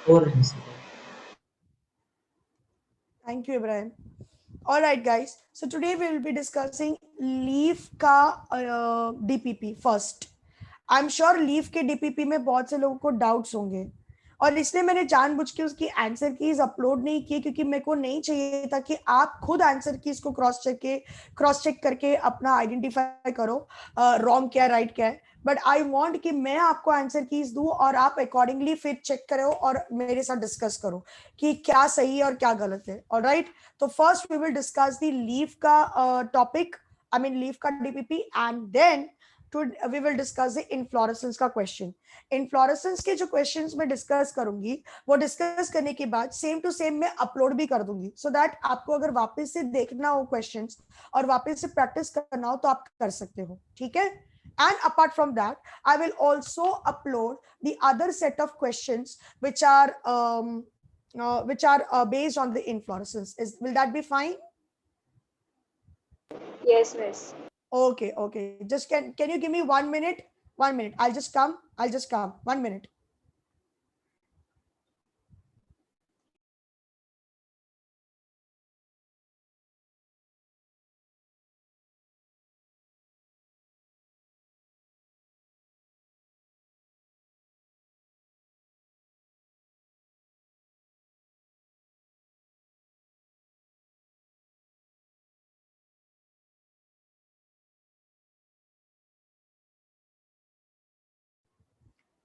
4 है sir. Thank you, Ibrahim. All right, guys. So today we will be discussing leaf का DPP first. I'm sure leaf के DPP में बहुत से लोगों को doubts होंगे और इसलिए मैंने जानबूझ के उसकी आंसर कीज अपलोड नहीं की क्योंकि मेरे को नहीं चाहिए था कि आप खुद आंसर कीज को क्रॉस चेक करके अपना आइडेंटिफाई करो रॉन्ग क्या राइट क्या है, बट आई वांट कि मैं आपको आंसर कीज दूं और आप अकॉर्डिंगली फिर चेक करो और मेरे साथ डिस्कस करो कि क्या सही है और क्या गलत है. ऑलराइट, तो first we will discuss the leaf का टॉपिक, आई मीन लीफ का DPP, and then we will discuss the inflorescence का क्वेश्चन. इनफ्लोरेसेंस के जो क्वेश्चंस मैं डिस्कस करूंगी वो डिस्कस करने के बाद सेम टू सेम मैं अपलोड भी कर दूंगी सो दैट आपको अगर वापस से देखना हो क्वेश्चंस और वापस से प्रैक्टिस करना हो तो आप कर सकते हो. ठीक है. And apart from that, I will also upload the other set of questions which are based on the inflorescence. Will that be fine? Yes, miss. Okay, okay. Just can you give me 1 minute? 1 minute. I'll just come. 1 minute.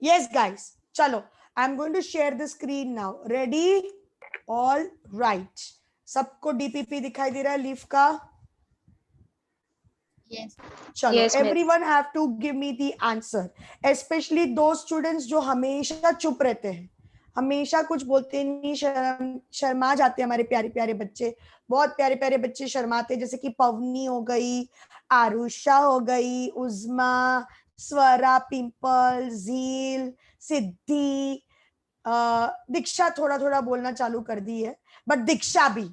Yes, guys. Chalo. I'm going to share the screen now. Ready? All right. सबको DPP दिखाई दे रहा है leaf का? Yes. चलो, Yes, miss. everyone have to give me the answer. Especially those students जो हमेशा चुप रहते हैं, हमेशा कुछ बोलते नहीं, शर्मा जाते हैं. हमारे प्यारे प्यारे बच्चे, बहुत प्यारे प्यारे बच्चे शर्माते, जैसे कि पवनी हो गई, आरुषा हो गई, उज्मा, स्वरा, पिंपल, झील, सिद्धि, दीक्षा थोड़ा थोड़ा बोलना चालू कर दी है, बट दीक्षा भी,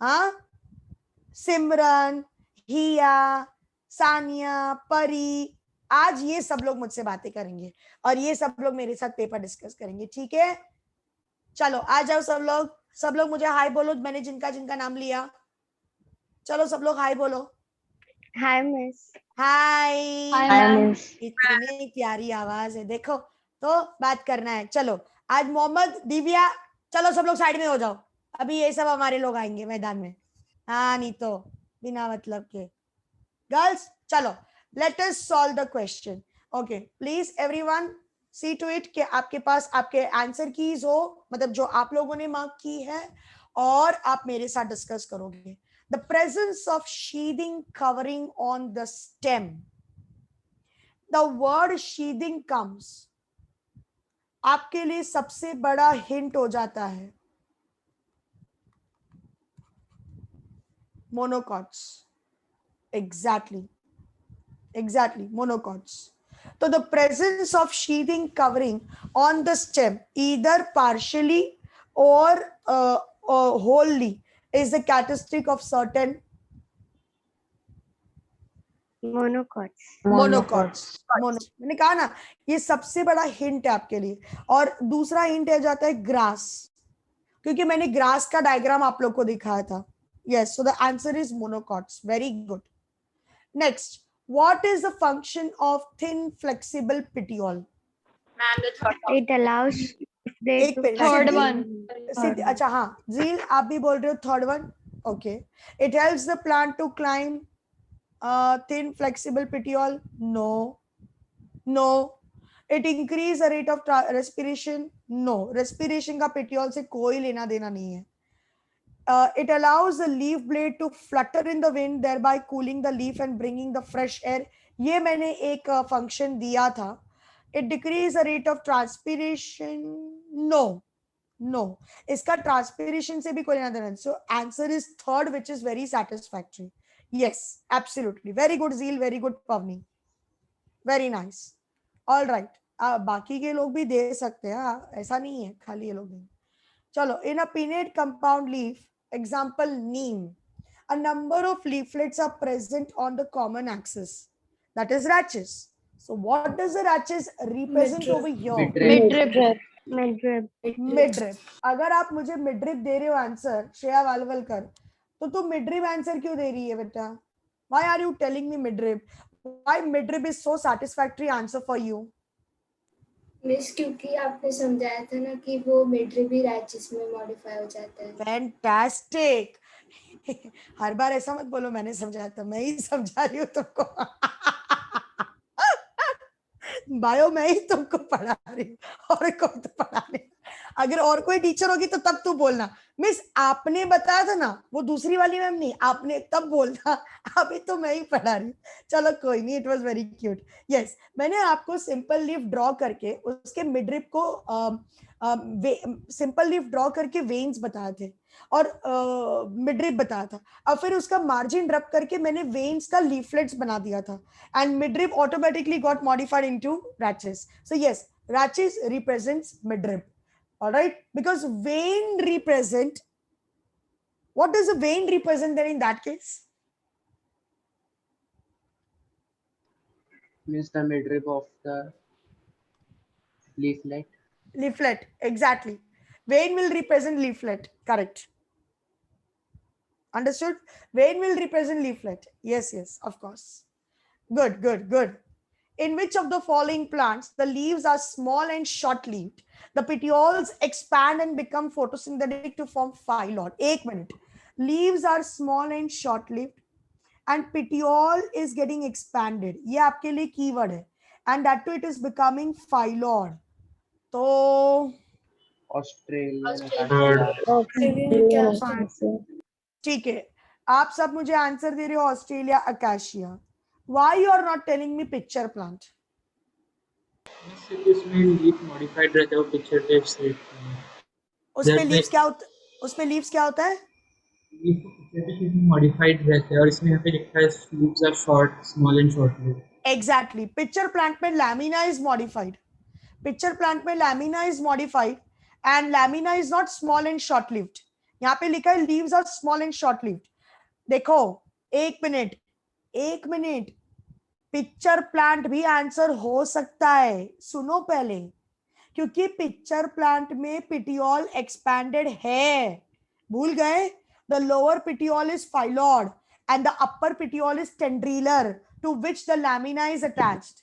हाँ, सिमरन, हिया, सानिया, परी, आज ये सब लोग मुझसे बातें करेंगे और ये सब लोग मेरे साथ पेपर डिस्कस करेंगे. ठीक है. चलो आ जाओ सब लोग मुझे हाय बोलो, मैंने जिनका जिनका नाम लिया. चलो सब लोग हाय बोलो. Hi, miss. हाय. Hi, Hi, ma'am. miss. इतनी प्यारी आवाज है, देखो तो बात करना है. चलो आज मोहम्मद, दिव्या, चलो सब लोग साइड में हो जाओ, अभी ये सब हमारे लोग आएंगे मैदान में. हाँ नहीं तो बिना मतलब के. गर्ल्स चलो, let us solve the question. Okay, please everyone see to it कि आपके पास आपके आंसर कीज हो, मतलब जो आप लोगों ने मार्क की है, और आप मेरे साथ डिस्कस करोगे. The presence of sheathing covering on the stem. The word sheathing comes, आपके लिए सबसे बड़ा हिंट हो जाता है monocots. Exactly, monocots. So the presence of sheathing covering on the stem, either partially or wholly, is the characteristic of certain Monocots. मैंने कहा ना, ये सबसे बड़ा हिंट है आपके लिए. और दूसरा हिंट है जाता है ग्रास, क्योंकि मैंने ग्रास का डायग्राम आप लोग को दिखाया था. Yes, so the answer is monocots. Very good. Next, what is the function of thin flexible petiole? Ma'am, the third one. It allows they एक to मिनट, Third सिद्धि, one. अच्छा हाँ, जील आप भी बोल रहे हो third one. Okay, it helps the plant to climb thin flexible petiole. No. It increase the rate of respiration. No, respiration का petiole से कोई लेना देना नहीं है. It allows the leaf blade to flutter in the wind, thereby cooling the leaf and bringing the fresh air. ये मैंने एक function दिया था. It decrease the rate of transpiration. No, इसका transpiration से भी कोई लेना देना. So answer is third, which is very satisfactory. Yes, absolutely. Very good, Zeel. Very good, Pavni. Very nice. All right. बाकी के लोग भी दे सकते हैं, ऐसा नहीं है खाली ये लोग नहीं. चलो, in a pinnate compound leaf, example neem, a number of leaflets are present on the common axis, that is rachis. So what does the rachis represent over here? Midrib. Midrib. मिड्रिप। अगर आप मुझे मिड्रिप दे रहे हो आंसर श्रेया वालवलकर, तो तुम मिड्रिप answer क्यों दे रही है बेटा? Why are you telling me midrib? Why midrib is so satisfactory answer for you? Miss क्योंकि आपने समझाया था ना कि वो मिड्री भी रैचेस में मॉडिफाई हो जाता है। फैंटास्टिक। हर बार ऐसा मत बोलो मैंने समझाया था, मैं ही समझा रही हूँ तुमको। बायो मैं ही तुमको पढ़ा रही हूँ, और कोई तो पढ़ा नहीं। अगर और कोई टीचर होगी तो तब तू बोलना मिस आपने बताया था ना, वो दूसरी वाली मैम नहीं, आपने तब बोलना। अभी तो मैं ही पढ़ा रही हूँ। चलो कोई नहीं, it was very cute. Yes, मैंने आपको सिंपल लीफ ड्रॉ करके उसके मिडरिप को सिंपल लीफ ड्रॉ करके वेन्स बताए थे और मिडरिप बताया था। अब फिर उसका मार्जिन रब करके मैंने वेन्स का लीफलेट्स बना दिया था, and midrib automatically got modified into rachis. So yes, rachis represents midrib. All right, because vein represent, what does a vein represent then in that case? Means the midrib of the leaflet. Leaflet, exactly. Vein will represent leaflet, correct. Understood? Vein will represent leaflet. Yes, yes, of course. Good, good, good. In which of the following plants the leaves are small and short-leaved? The petioles expand and become photosynthetic to form phyllodes. एक minute. Leaves are small and short-lived, and petiole is getting expanded. ये आपके लिए keyword है. And that too it is becoming phyllodes. तो Australian Australian Acacia. ठीक है, आप सब मुझे आंसर दे रहे हो Australia acacia. Why you are not telling me picture plant? इसमें लीफ मॉडिफाइड रहता है, वो पिक्चर टाइप से उसमें लीव्स क्या होता, उसमें लीव्स क्या होता है? मॉडिफाइड रहता है, और इसमें यहाँ पे लिखा है leaves are short, small and short leave. Exactly. Picture plant में lamina is modified. Picture plant में lamina is modified, and lamina is not small and short lived. यहाँ पे लिखा है leaves are small and short lived. देखो, एक minute, pitcher plant भी answer हो सकता है. सुनो पहले, क्योंकि पिक्चर प्लांट में पिटियोल एक्सपैंडेड है. भूल गए? The lower petiole is phyllode and the upper petiole is tendrilar to which the lamina is attached.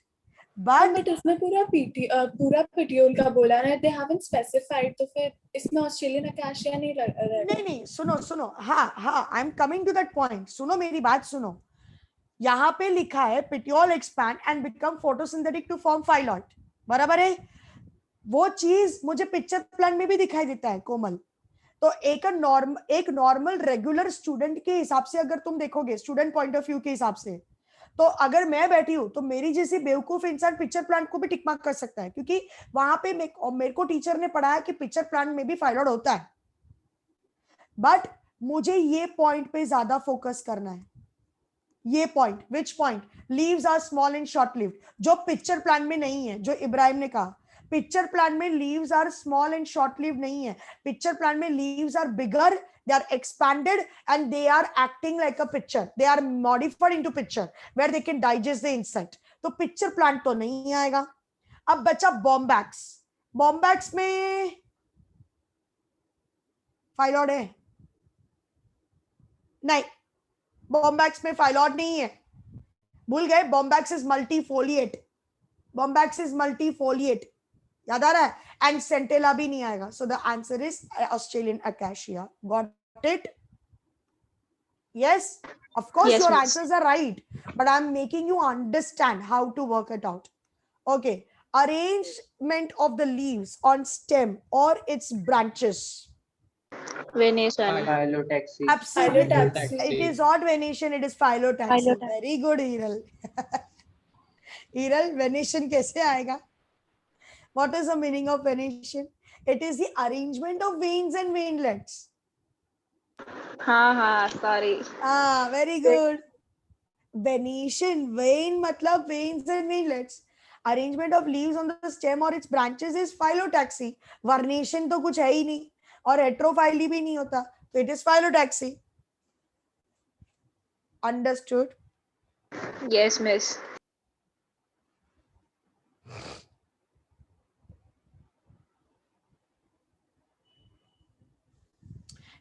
But इसमें पूरा पेटियोल का बोला ना, they haven't specified, तो फिर इसमें ऑस्ट्रेलियन अकाशिया नहीं रहेगा. नहीं, सुनो, हाँ, I am coming to that point. सुनो मेरी बात सुनो. यहाँ पे लिखा है petiole expand and become photosynthetic to form phyllode. बराबर है? वो चीज मुझे पिक्चर प्लांट में भी दिखाई देता है कोमल. तो एक नॉर्मल रेगुलर स्टूडेंट के हिसाब से अगर तुम देखोगे, स्टूडेंट पॉइंट ऑफ व्यू के हिसाब से, तो अगर मैं बैठी हूं तो मेरी जैसी बेवकूफ इंसान पिक्चर प्लांट को भी टिक मार्क कर सकता है, क्योंकि वहां पे मेरे को टीचर ने पढ़ाया कि पिक्चर प्लांट में भी फाइलॉइड होता है. बट मुझे ये पॉइंट पे ज्यादा फोकस करना है. ये point, which point? Leaves are small and short lived, जो पिक्चर प्लांट में नहीं है. जो इब्राहिम ने कहा पिक्चर प्लांट में leaves are small and short lived नहीं है. पिक्चर प्लांट में leaves are bigger, they are expanded and they are acting like a picture, they are modified into picture where they can digest the insect. तो pitcher plant तो नहीं आएगा. अब बचा Bombax. Bombax में फाइलॉइड है? नहीं, बॉम्बैक्स में फाइलॉइड नहीं है. भूल गए? Bombax is multifoliate. Bombax is multifoliate. याद आ रहा है? एंड सेंटेला भी नहीं आएगा. So the answer is Australian acacia. Got it? Yes, of course Yes, your miss. answers are right, but I'm making you understand how to work it out. Okay, arrangement of the leaves on stem or its branches. Venation. Phyllotaxy. Absolutely. Phyllotaxy. It is not venation, it is phyllotaxy. Phyllotaxy. Very good, Hiral. Hiral, venation कैसे आएगा? What is the meaning of venation? It is the arrangement of veins and veinlets. हाँ, sorry. Very good. Venation, vein मतलब veins and veinlets. Arrangement of leaves on the stem or its branches is phyllotaxy. Vernation तो कुछ है ही नहीं, और heterophyly भी नहीं होता, तो it is phyllotaxy. Understood? Yes, miss.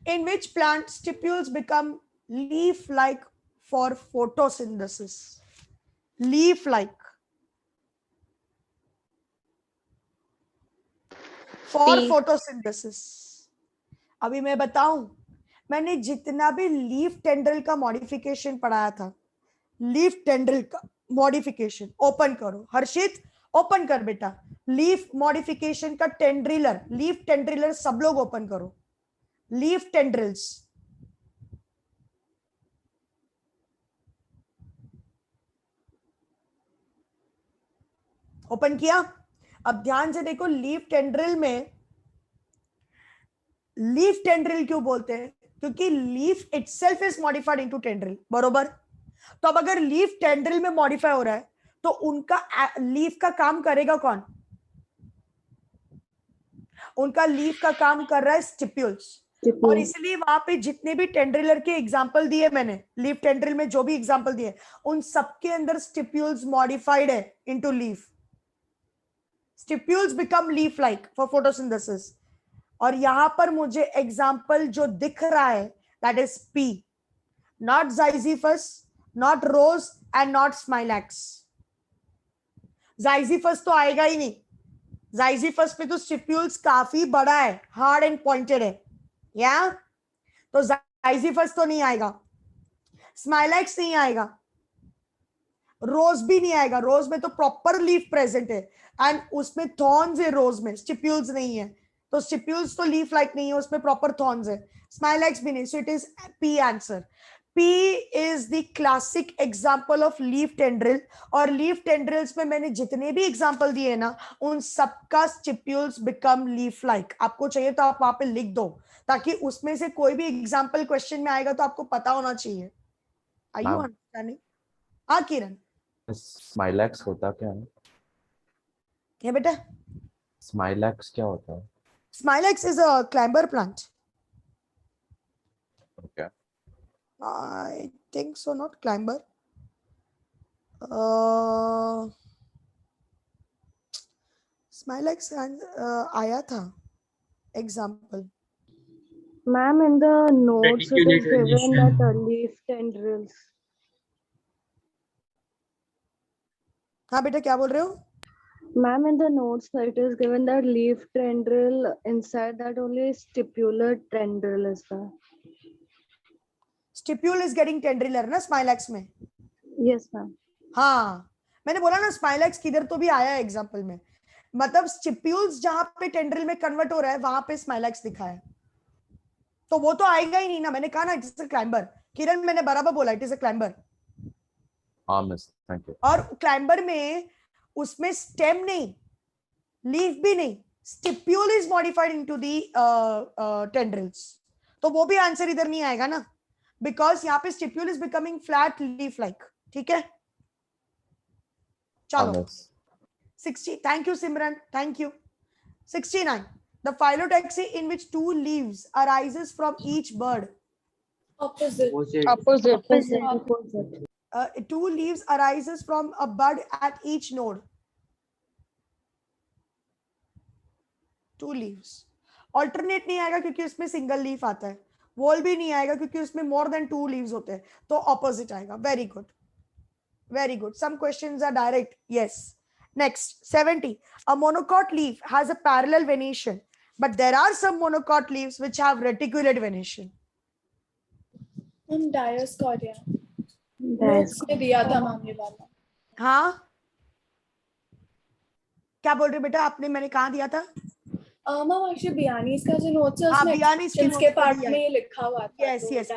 In which plant stipules become leaf-like for photosynthesis? Leaf-like for P. photosynthesis. अभी मैं बताऊं, मैंने जितना भी लीफ टेंड्रिल का मॉडिफिकेशन पढ़ाया था, लीफ टेंड्रिल का मॉडिफिकेशन, ओपन करो हर्षित, ओपन कर बेटा, लीफ मॉडिफिकेशन का टेंड्रिलर, लीफ टेंड्रिलर सब लोग ओपन करो, लीफ टेंड्रिल्स। ओपन किया? अब ध्यान से देखो, लीफ टेंड्रिल में, लीफ टेंड्रिल क्यों बोलते हैं? क्योंकि leaf itself is modified into tendril, बरोबर? तो अब अगर लीफ टेंड्रिल में मॉडिफाई हो रहा है तो उनका लीफ का काम करेगा कौन? उनका लीफ का काम कर रहा है स्टिप्यूल्स, और इसलिए वहां पे जितने भी टेंड्रिलर के एग्जांपल दिए मैंने, लीफ टेंड्रिल में जो भी एग्जांपल दिए, उन सबके अंदर स्टिप्यूल्स मॉडिफाइड है into leaf. Stipules become leaf like for photosynthesis. और यहां पर मुझे एग्जांपल जो दिख रहा है, that is pea, not Zizyphus, not rose and not Smilax. Zizyphus तो आएगा ही नहीं, ज़ाइज़िफस पे तो स्टिप्यूल्स काफी बड़ा है, हार्ड एंड पॉइंटेड है, या तो ज़ाइज़िफस तो नहीं आएगा, स्माइलैक्स नहीं आएगा, रोज भी नहीं आएगा। रोज में तो प्रॉपर लीफ प्रेजेंट है एंड उसमें थॉर्न्स है, रोज में स्टिप्यूल्स नहीं है, तो स्टिप्यूल्स तो लीफ लाइक नहीं है, उसमें प्रॉपर थॉर्न्स है। स्माइलैक्स भी नहीं, so it is P answer. P is the classic example of leaf tendril, और लीफ टेंड्रिल्स में मैंने जितने भी एग्जांपल दिए ना, उन सबका स्टिप्यूल्स बिकम लीफ लाइक। आपको चाहिए तो आप वहां पे लिख दो, ताकि उसमें से कोई भी एग्जांपल क्वेश्चन में आएगा तो आपको पता होना चाहिए। Are you understanding? हाँ किरण, स्माइलैक्स होता क्या है? क्या बेटा? स्माइलैक्स क्या होता है? Smilex is a climber plant. Okay. I think so, not climber. Smilex आया था example. Ma'am, in the notes it is Reticulate given venation. that leaf tendrils. हाँ बेटा, क्या बोल रहे हो? Ma'am, in the notes it is given that leaf tendril, inside that only stipular tendril is there. Stipule is getting tendrilar ना Smilex में? Yes, ma'am. हाँ, मैंने बोला ना Smilex किधर तो भी आया है एग्जाम्पल में, मतलब स्टिप्यूल्स जहां पे टेंड्रिल में कन्वर्ट हो रहा है वहां पे Smilex दिखा है, तो वो तो आएगा ही नहीं ना। मैंने कहा ना इट इज अ क्लाइंबर, किरण मैंने बराबर बोला, इट इज अ क्लाइंबर। हाँ मिस, थैंक यू। और क्लाइंबर में उसमें स्टेम नहीं, लीफ भी नहीं, stipule is modified into the tendrils, तो वो भी आंसर इधर नहीं आएगा ना, बिकॉज यहाँ पे stipule is becoming flat leaf like. ठीक है, चलो 60, thank you Simran, thank you. 69, the phyllotaxy in which 2 leaves arises from each bird. Opposite. Opposite. 2 leaves arises from a bud at each node. 2 leaves. Alternate नहीं आएगा क्योंकि उसमें single leaf आता है, wall भी नहीं आएगा क्योंकि उसमें मोर देन 2 लीव्स होते हैं, तो ऑपोजिट आएगा। Very good, very good. Some questions are direct. Yes. Next, 70. A monocot leaf has a parallel venation, but there are some monocot leaves which have reticulate venation. Dioscorea. Notes में दिया था ma'am ये वाला। हाँ, क्या बोल रहे हो बेटा आपने? मैंने कहाँ दिया था? मैम एक्चुअली बियानीज का जो नोट्स है हाँ, उसमें बियानीज के exceptions के notes में पार्ट दिया में है। ये लिखा हुआ था। Yes, तो yes.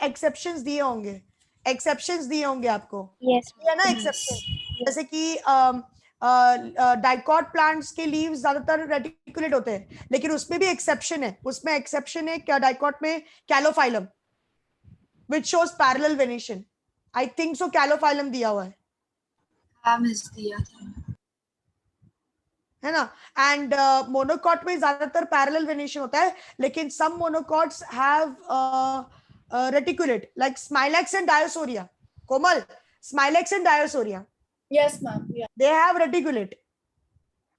Exceptions दिए होंगे, exceptions दिए होंगे आपको। Yes. है ना exception, जैसे कि डाइकॉट प्लांट्स के लीव्स ज्यादातर रेटिकुलेट होते हैं, लेकिन उसमें भी एक्सेप्शन है, उसमें एक्सेप्शन है क्या डाइकॉट में? Calophyllum which shows parallel venation. I think so Calophyllum दिया हुआ है, है ना? एंड मोनोकॉट में ज्यादातर पैरेलल वेनेशन होता है, लेकिन some monocots have reticulate like Smilax and Dioscorea. Komal, Smilax and Dioscorea, yes ma'am, yeah. they have reticulate,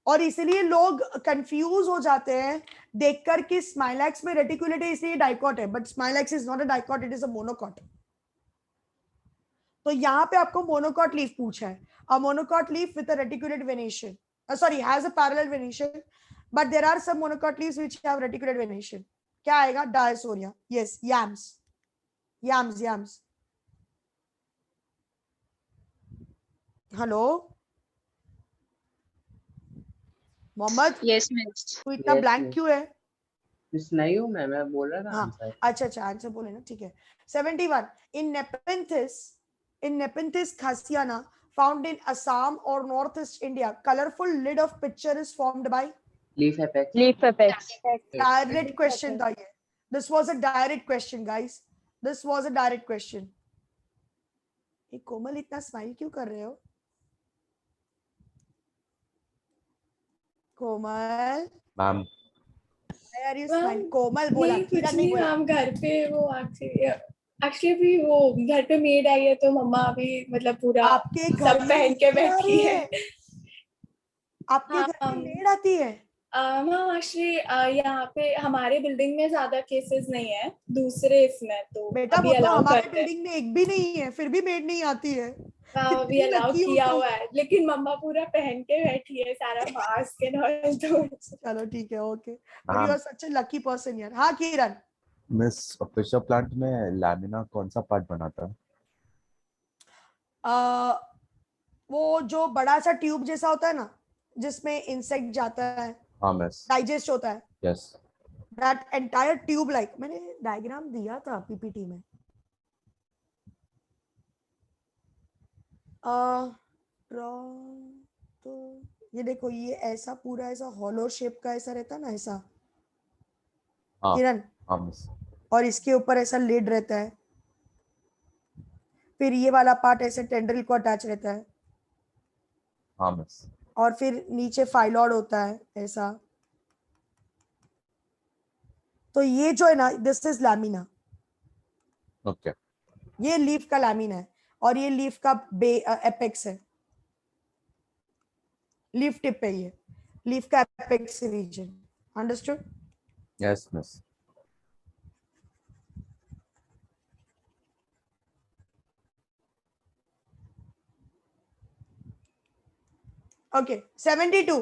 और इसलिए लोग कंफ्यूज हो जाते हैं देखकर कि स्माइलैक्स में रेटिकुलेट है इसलिए डाइकॉट है, but Smilax is not a dicot, it is a monocot. तो यहाँ पे आपको मोनोकॉट लीफ पूछा है, a monocot leaf with a reticulate venation, sorry has a parallel venation, but there are some monocot leaves which have reticulate venation. क्या आएगा? Dioscorea. Yes, yams, yams, yams। Hello Mohammad, Yes, miss. तू इतना Yes, blank yes. क्यों है? Miss नहीं हूँ मैं बोल रहा था हाँ, आंसर। अच्छा आंसर बोले ना, ठीक है। 71 in Nepenthes khasiana found in Assam or northeast India, colorful lid of pitcher is formed by? Leaf apex. Leaf apex. Direct question था ये, this was a direct question guys, this was a direct question। ये कोमल इतना smile क्यों कर रहे हो? Komal, ma'am why are you ma'am, smiling? Komal बोला, नहीं किरण कुछ नहीं नहीं बोला। मैम, घर पे वो एक्चुअली अभी वो घर पे मेड आई है तो मम्मा अभी मतलब पूरा आपके घर सब में पहन के मेड आ बैठी रही है। आपके हाँ, घर में मेड आती है? मैम एक्चुअली यहाँ पे हमारे बिल्डिंग में ज्यादा केसेस नहीं है, दूसरे इसमें तो बेटा अभी वो तो अलाउ हमारे करते हैं। बिल्डिंग में एक भी नहीं है, फिर भी मेड नहीं आती है। अभी कितनी अलाउ लकी हो किया तुम। हुआ है, लेकिन मम्मा पूरा पहन के बैठी है, सारा मास्क एंड ऑल। तो चलो ठीक है, okay, but you ma'am are such a lucky person यार। हाँ किरण, मिस फिशर प्लांट में लैमिना कौन सा पार्ट बनाता है? वो जो बड़ा सा ट्यूब जैसा होता है ना, जिसमें इंसेक्ट जाता है, हाँ मिस। डाइजेस्ट होता है, yes. That entire tube, like मैंने डायग्राम दिया था पीपीटी में। तो ये देखो, ये ऐसा पूरा ऐसा हॉलो शेप का ऐसा रहता है ना, ऐसा हाँ किरण, हाँ मिस। और इसके ऊपर ऐसा लिड रहता है, फिर ये वाला पार्ट ऐसे टेंड्रिल को अटैच रहता है, हाँ मिस। और फिर नीचे फाइलॉइड होता है ऐसा। तो ये जो है ना, दिस इज लैमिना, ओके। ये लीफ का लैमिना है, और ये लीफ का एपेक्स है, लीफ टिप है, ये लीफ का apex region. Understood? Yes miss. Okay, 72.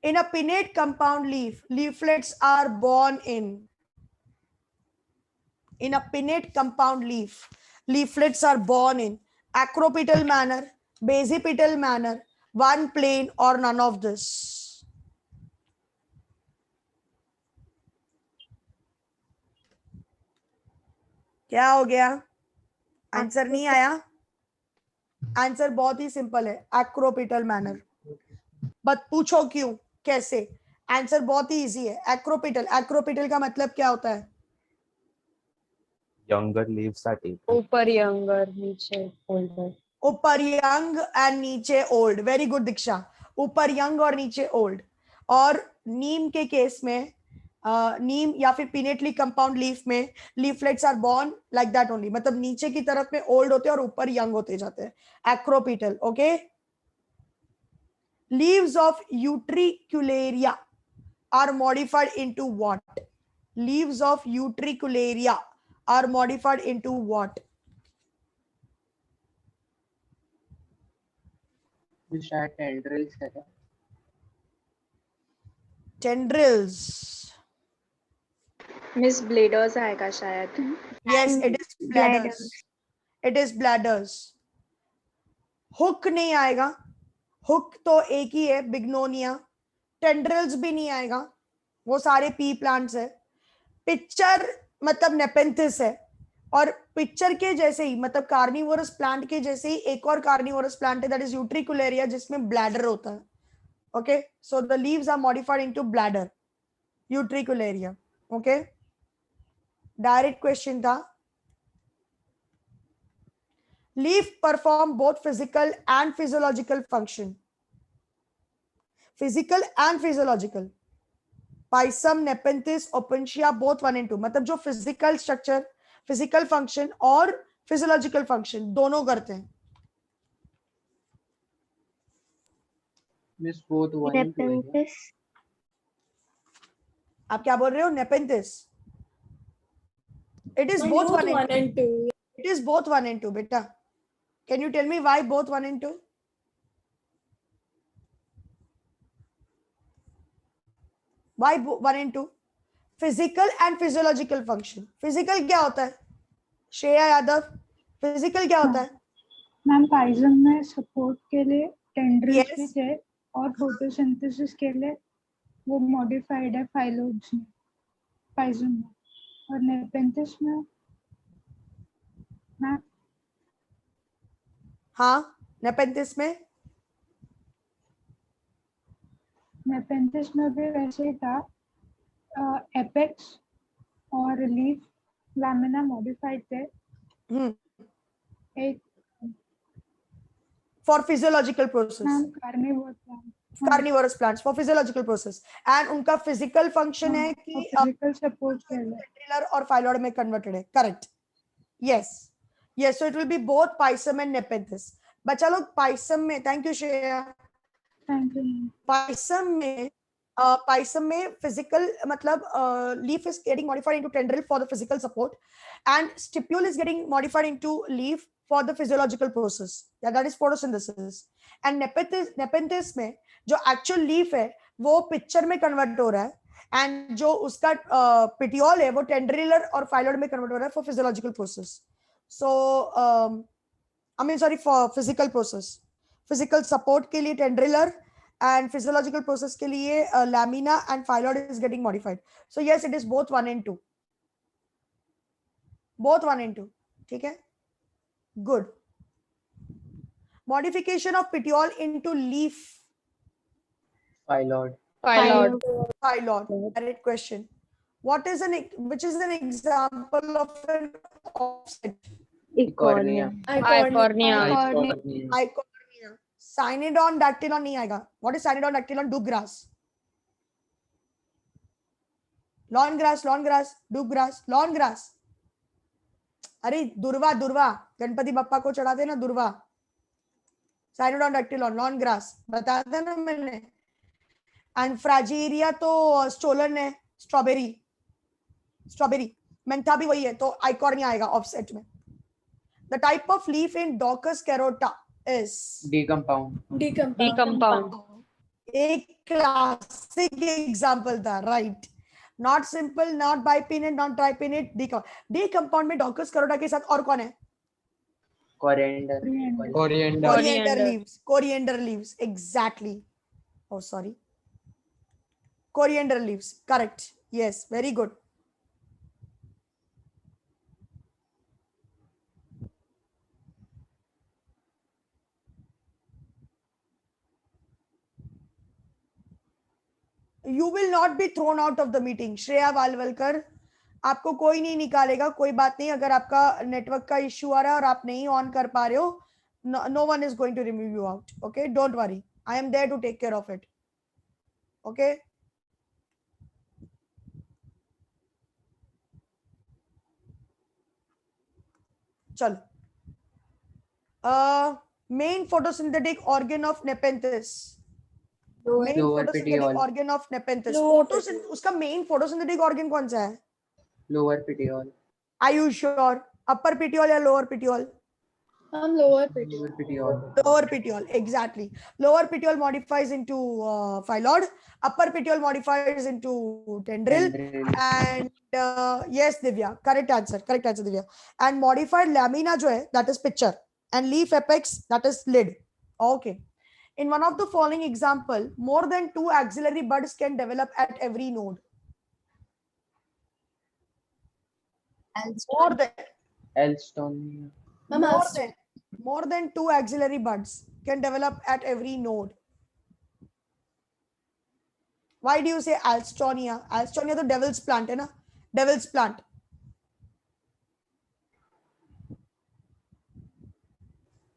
In a pinnate compound leaf, leaflets are born in. In a pinnate compound leaf, leaflets are born in acropetal manner, basipetal manner, one plane, or none of this. क्या हो गया? Answer नहीं आया? Answer बहुत ही simple है, acropetal manner. But पूछो क्यों, कैसे? आंसर बहुत ही इजी है, एक्रोपिटल। एक्रोपिटल का मतलब क्या होता है? Younger leaves are taken. ऊपर younger, नीचे older. ऊपर यंग एंड नीचे ओल्ड। वेरी गुड दीक्षा, ऊपर यंग और नीचे ओल्ड। और नीम के केस में, नीम या फिर पिनेटली कंपाउंड लीफ में, leaflets are borne like that only, मतलब नीचे की तरफ में ओल्ड होते हैं और ऊपर यंग होते जाते हैं, acropetal. Okay, leaves of utricularia are modified into what? Leaves of utricularia are modified into what? शायद टेंड्रिल्स है क्या? Tendrils. मिस ब्लेडर्स आएगा शायद। Yes, it is bladders. It is bladders. Hook नहीं आएगा, hook तो एक ही है, बिग्नोनिया। टेंड्रिल्स भी नहीं आएगा, वो सारे पी प्लांट्स है। पिक्चर मतलब नेपेंथिस है, और पिक्चर के जैसे ही, मतलब कार्निवोरस प्लांट के जैसे ही एक और कार्निवोरस प्लांट है, दैट इज यूट्रिकुलेरिया, जिसमें ब्लैडर होता है। Okay, so the leaves are modified into bladder, Utricularia. Okay, direct question था। Leaf perform both physical and physiological function, physical and physiological, Pisum, Nepenthes, Opuntia, both 1 and 2, मतलब जो physical structure, physical function और physiological function दोनों करते हैं। Miss both 1 and 2 है क्या? Nepenthes. आप क्या बोल रहे हो? Nepenthes. It is both Both 1 and 2. 1 and 2. It is both 1 and 2, beta. Can you tell me why both 1 and 2? Why 1 and 2? Physical and physiological function. Physical क्या होता है? श्रेया यादव. Physical क्या होता है? मैम पाइजम में सपोर्ट के लिए टेंड्रिल्स Yes. भी थे और फोटोसिंथेसिस के लिए वो मॉडिफाइड है फाइलोड्स में, पाइजम में, और नेपेंथिस में मैम हाँ, नेपेंथिस में नेपेंथिस में भी वैसे ही था, एपेक्स और लीफ लैमिना मॉडिफाइड थे। एक for physiological process. Ma'am carnivore plant, Carnivorous plants for physiological process. And उनका physical function है कि फिजिकल सपोर्ट के लिए ventricular और phylloid में converted है. Correct. Yes. Yes. So it will be both Pisum and Nepenthes. बच्चा लोग Pisum में, thank you Shreya. Thank you ma'am. Pisum में physical मतलब leaf is getting modified into tendril for the physical support, and stipule is getting modified into leaf for the physiological process. Yeah, that is photosynthesis. And Nepenthes में जो actual leaf है वो picture में convert हो रहा है, and जो उसका petiole है वो tendrilar और phylloid में convert हो रहा है for physiological process. So I mean sorry, for physical process. Physical support के लिए tendrilar and physiological process के लिए lamina and phylloid is getting modified. So yes, it is both 1 and 2. Both 1 and 2. ठीक है? Good. Modification of petiole into leaf. Phylloid. Phylloid. Correct question. Which is an example of an offset? Cornea. Icornea. Cynodon dactylon नहीं आएगा. What is cynodon dactylon? Dubgrass. Lawn grass, dubgrass, lawn grass. अरे दुर्वा गणपति बप्पा को चढ़ाते ना दुर्वा. Cynodon dactylon, lawn grass. बताया था ना मैंने. And Frageria तो stolen है. Strawberry. Mentha भी वही है तो Icornea आएगा offset में. The type of leaf in Daucus carota is Decompound. एक classic example था, right? Not simple, not bipinnate, not tripinnate, decompound में Daucus carota के साथ और कौन है? Coriander leaves, exactly. Oh, sorry. Coriander leaves, correct. Yes, very good. You will not be thrown out of the meeting. Shreya Walawalkar, आपको कोई नहीं निकालेगा, कोई बात नहीं. अगर आपका नेटवर्क का इश्यू आ रहा है और आप नहीं ऑन कर पा रहे हो, no one is going to remove you out. Okay, don't worry. I am there to take care of it. Okay. चलो. Main photosynthetic organ of Nepenthes. Main photosynthetic organ of Nepenthes. उसका main photosynthetic organ कौन सा है? Lower petiole. Are you sure? Upper petiole या lower petiole? Lower petiole. Lower petiole, exactly. Lower petiole modifies into phylloid. Upper petiole modifies into tendril. And yes, Divya, correct answer, Divya. And modified lamina जो है, that is picture. And leaf apex, that is lid. Okay. In one of the following example, more than 2 axillary buds can develop at every node. Alstonia. More than 2 axillary buds can develop at every node. Why do you say Alstonia? Alstonia the devil's plant है ना? Devil's plant.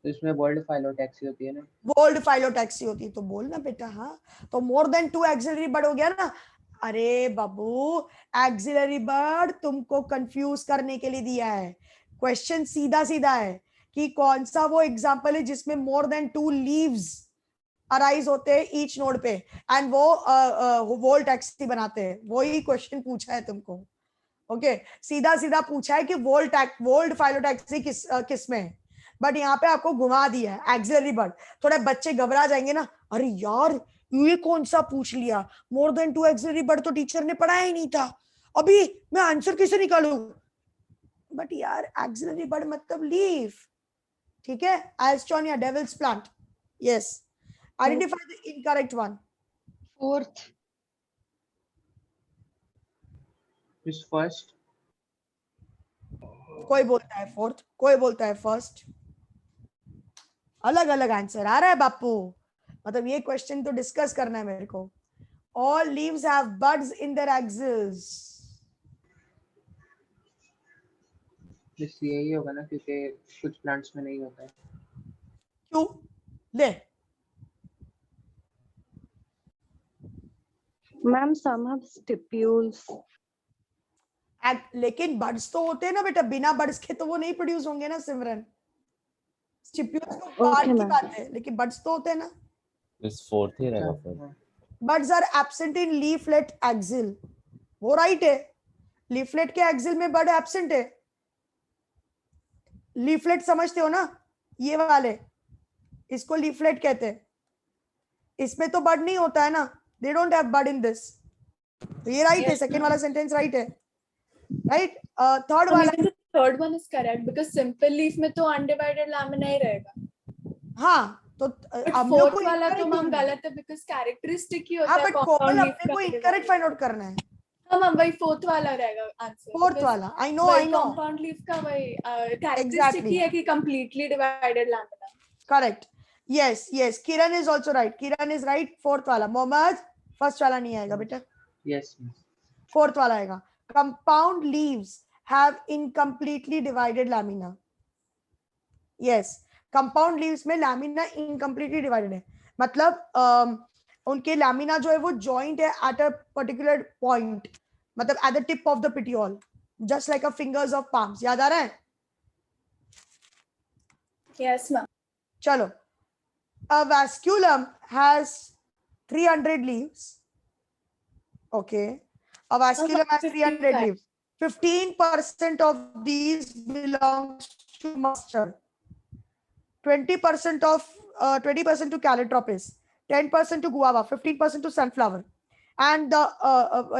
तो इसमें world phyllotaxy होती है ना? World phyllotaxy होती है तो बोल ना बेटा. हाँ तो मोर देन 2 एक्सिलरी बर्ड हो गया ना. अरे बाबू, एक्सिलरी बर्ड तुमको कंफ्यूज करने के लिए दिया है. क्वेश्चन सीधा है कि कौन सा वो एग्जांपल है जिसमें मोर देन 2 लीव्स अराइज होते हैं ईच नोड पे एंड वो वोल्ट टैक्सी बनाते हैं. वही क्वेश्चन पूछा है तुमको. ओके सीधा सीधा पूछा है कि वोल्ट फाइलोटैक्सी किस में है, बट यहाँ पे आपको घुमा दिया है एक्सिलरी बर्ड. थोड़े बच्चे घबरा जाएंगे ना, अरे यार ये कौन सा पूछ लिया, मोर देन 2 एक्सिलरी बर्ड तो टीचर ने पढ़ाया ही नहीं था, अभी मैं आंसर कैसे निकालू. बट यार एक्सिलरी बर्ड मतलब लीफ. ठीक है, Alstonia devil's plant. Yes, identify the incorrect one. Fourth. Is first. कोई बोलता है फोर्थ, कोई बोलता है फर्स्ट. अलग अलग आंसर आ रहा है बापू. मतलब ये क्वेश्चन तो डिस्कस करना है मेरे को. All leaves have buds in their exiles. बस यही होगा ना, क्योंकि कुछ प्लांट्स में नहीं होता है. क्यों ले. Ma'am, some have stipules. लेकिन बड्स तो होते हैं ना बेटा, बिना बड्स के तो वो नहीं प्रोड्यूस होंगे ना सिमरन. स्टिप्यूल्स तो बात की ma'am. बात है, लेकिन बड्स तो होते हैं ना. इस फोर्थ ही रहेगा फिर. हाँ. Buds are absent in leaflet axil. वो राइट है, लीफलेट के एक्सिल में बड एब्सेंट है. लीफलेट समझते हो ना, ये वाले, इसको लीफलेट कहते हैं. इसमें तो बड नहीं होता है ना, they don't have bud in this. तो ये राइट है, सेकंड वाला सेंटेंस राइट है. राइट. थर्ड वाला, third one is correct because simple leaf में तो अनडिवाइडेड लैमिना ही रहेगा. हाँ तो बट हम लोग फोर्थ को वाला तो incorrect मैम ढूंढना है. गलत है बिकॉज कैरेक्टरिस्टिक ही होता हाँ है बट compound कोमल leaf अपने को का इनकरेक्ट फाइंड आउट करना है. हाँ मैम वही फोर्थ वाला रहेगा आंसर. फोर्थ वाला, आई नो वही कंपाउंड लीफ का वही कैरेक्टरिस्टिक ही है कि completely divided lamina. Correct. Yes yes, Kiran is also right. Kiran is right. Fourth वाला. मोहम्मद फर्स्ट वाला नहीं आएगा बेटा, Yes, miss. फोर्थ वाला आएगा. Compound leaves have incompletely divided lamina. Yes, compound leaves में लैमिना इनकम्प्लीटली डिवाइडेड है. मतलब उनके लैमिना जो है वो जॉइंट है एट अ पर्टिकुलर पॉइंट, मतलब at the tip of the petiole, just like a fingers of palms. याद आ रहा है? Yes ma'am. चलो. A vasculum has 300 leaves. Okay. A vasculum has 300 55. leaves. 15% of these belongs to mustard. 20% to calotropis. 10% to guava. 15% to sunflower. And the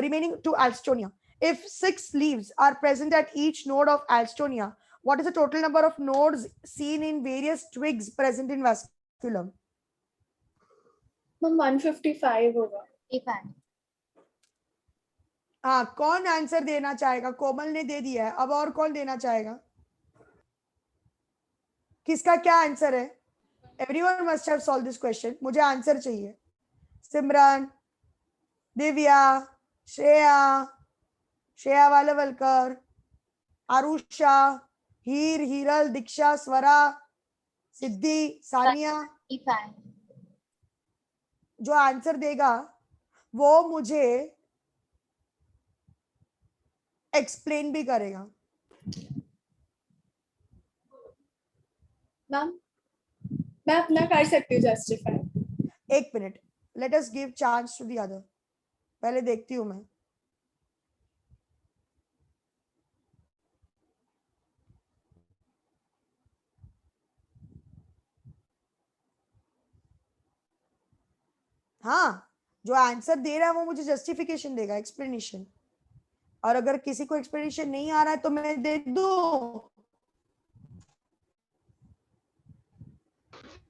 remaining to alstonia. If 6 leaves are present at each node of alstonia, what is the total number of nodes seen in various twigs present in vasculum? Ma'am 155 होगा. हाँ, कौन answer देना चाहेगा? कोमल ने दे दिया है, अब और कौन देना चाहेगा? किसका क्या आंसर है? Everyone must have solve this question. मुझे आंसर चाहिए. सिमरन, दिव्या, श्रेया वालवलकर, आरुषा, हीरल, दीक्षा, स्वरा, सिद्धि, सानिया. जो आंसर देगा वो मुझे एक्सप्लेन भी करेगा. मैम मैं अपना कर सकती हूँ जस्टिफाई. एक मिनट, let us give chance to the other. पहले देखती हूं मैं. हाँ, जो आंसर दे रहा है वो मुझे जस्टिफिकेशन देगा, एक्सप्लेनेशन. और अगर किसी को एक्सप्लेनेशन नहीं आ रहा है तो मैं दे दूं,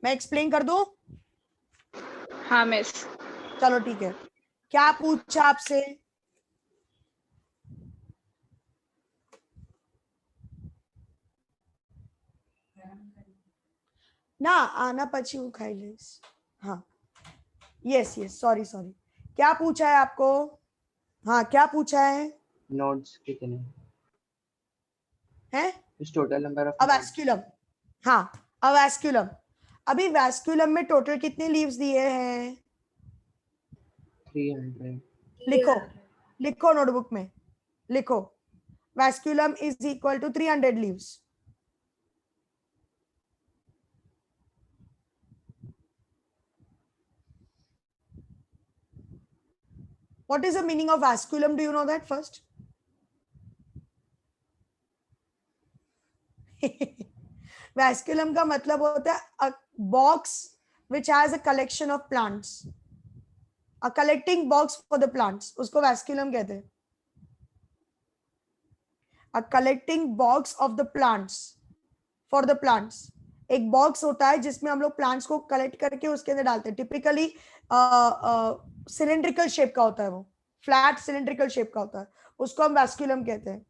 मैं एक्सप्लेन कर दूं. हाँ मिस. चलो ठीक है. क्या पूछा आपसे? ना आना पची वो खाई ले. हाँ यस यस, सॉरी. क्या पूछा है आपको? हाँ क्या पूछा है? Nodes कितने हैं? इस टोटल नंबर ऑफ अवैस्कुलम. हाँ अवैस्कुलम. अभी वैस्कुलम में टोटल कितने लीव्स दिए हैं? 300. लिखो नोटबुक में लिखो. Vasculum is equal to 300 leaves. What is the meaning of vasculum? Do you know that first? Vasculum का मतलब होता है a box which has a collection of plants, a collecting box for the plants, उसको vasculum कहते हैं. A collecting box of the plants for the plants. एक box होता है जिसमें हम लोग प्लांट्स को कलेक्ट करके उसके अंदर डालते हैं. टिपिकली सिलेंड्रिकल शेप का होता है, वो फ्लैट सिलेंड्रिकल शेप का होता है, उसको हम वैस्कुलम कहते हैं.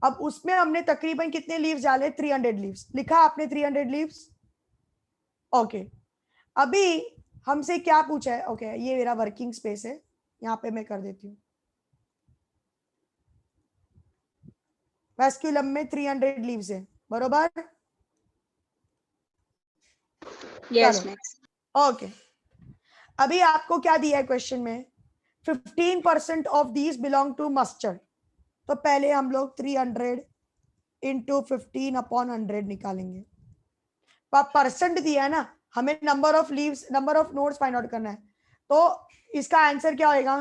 अब उसमें हमने तकरीबन कितने लीव्स डाले? 300 लीव्स. लिखा आपने 300 लीव्स? ओके. अभी हमसे क्या पूछा है? ओके, ये मेरा वर्किंग स्पेस है, यहाँ पे मैं कर देती हूँ. वैस्कुलम में 300 लीव्स है, बरोबर? Yes, miss. ओके. अभी आपको क्या दिया है क्वेश्चन में? 15% of these belong to mustard. तो पहले हम लोग 300 इंटू 15 अपॉन 100 निकालेंगे. परसेंट दिया है ना, हमें number of leaves, number of nodes find out करना है. तो इसका आंसर क्या होएगा?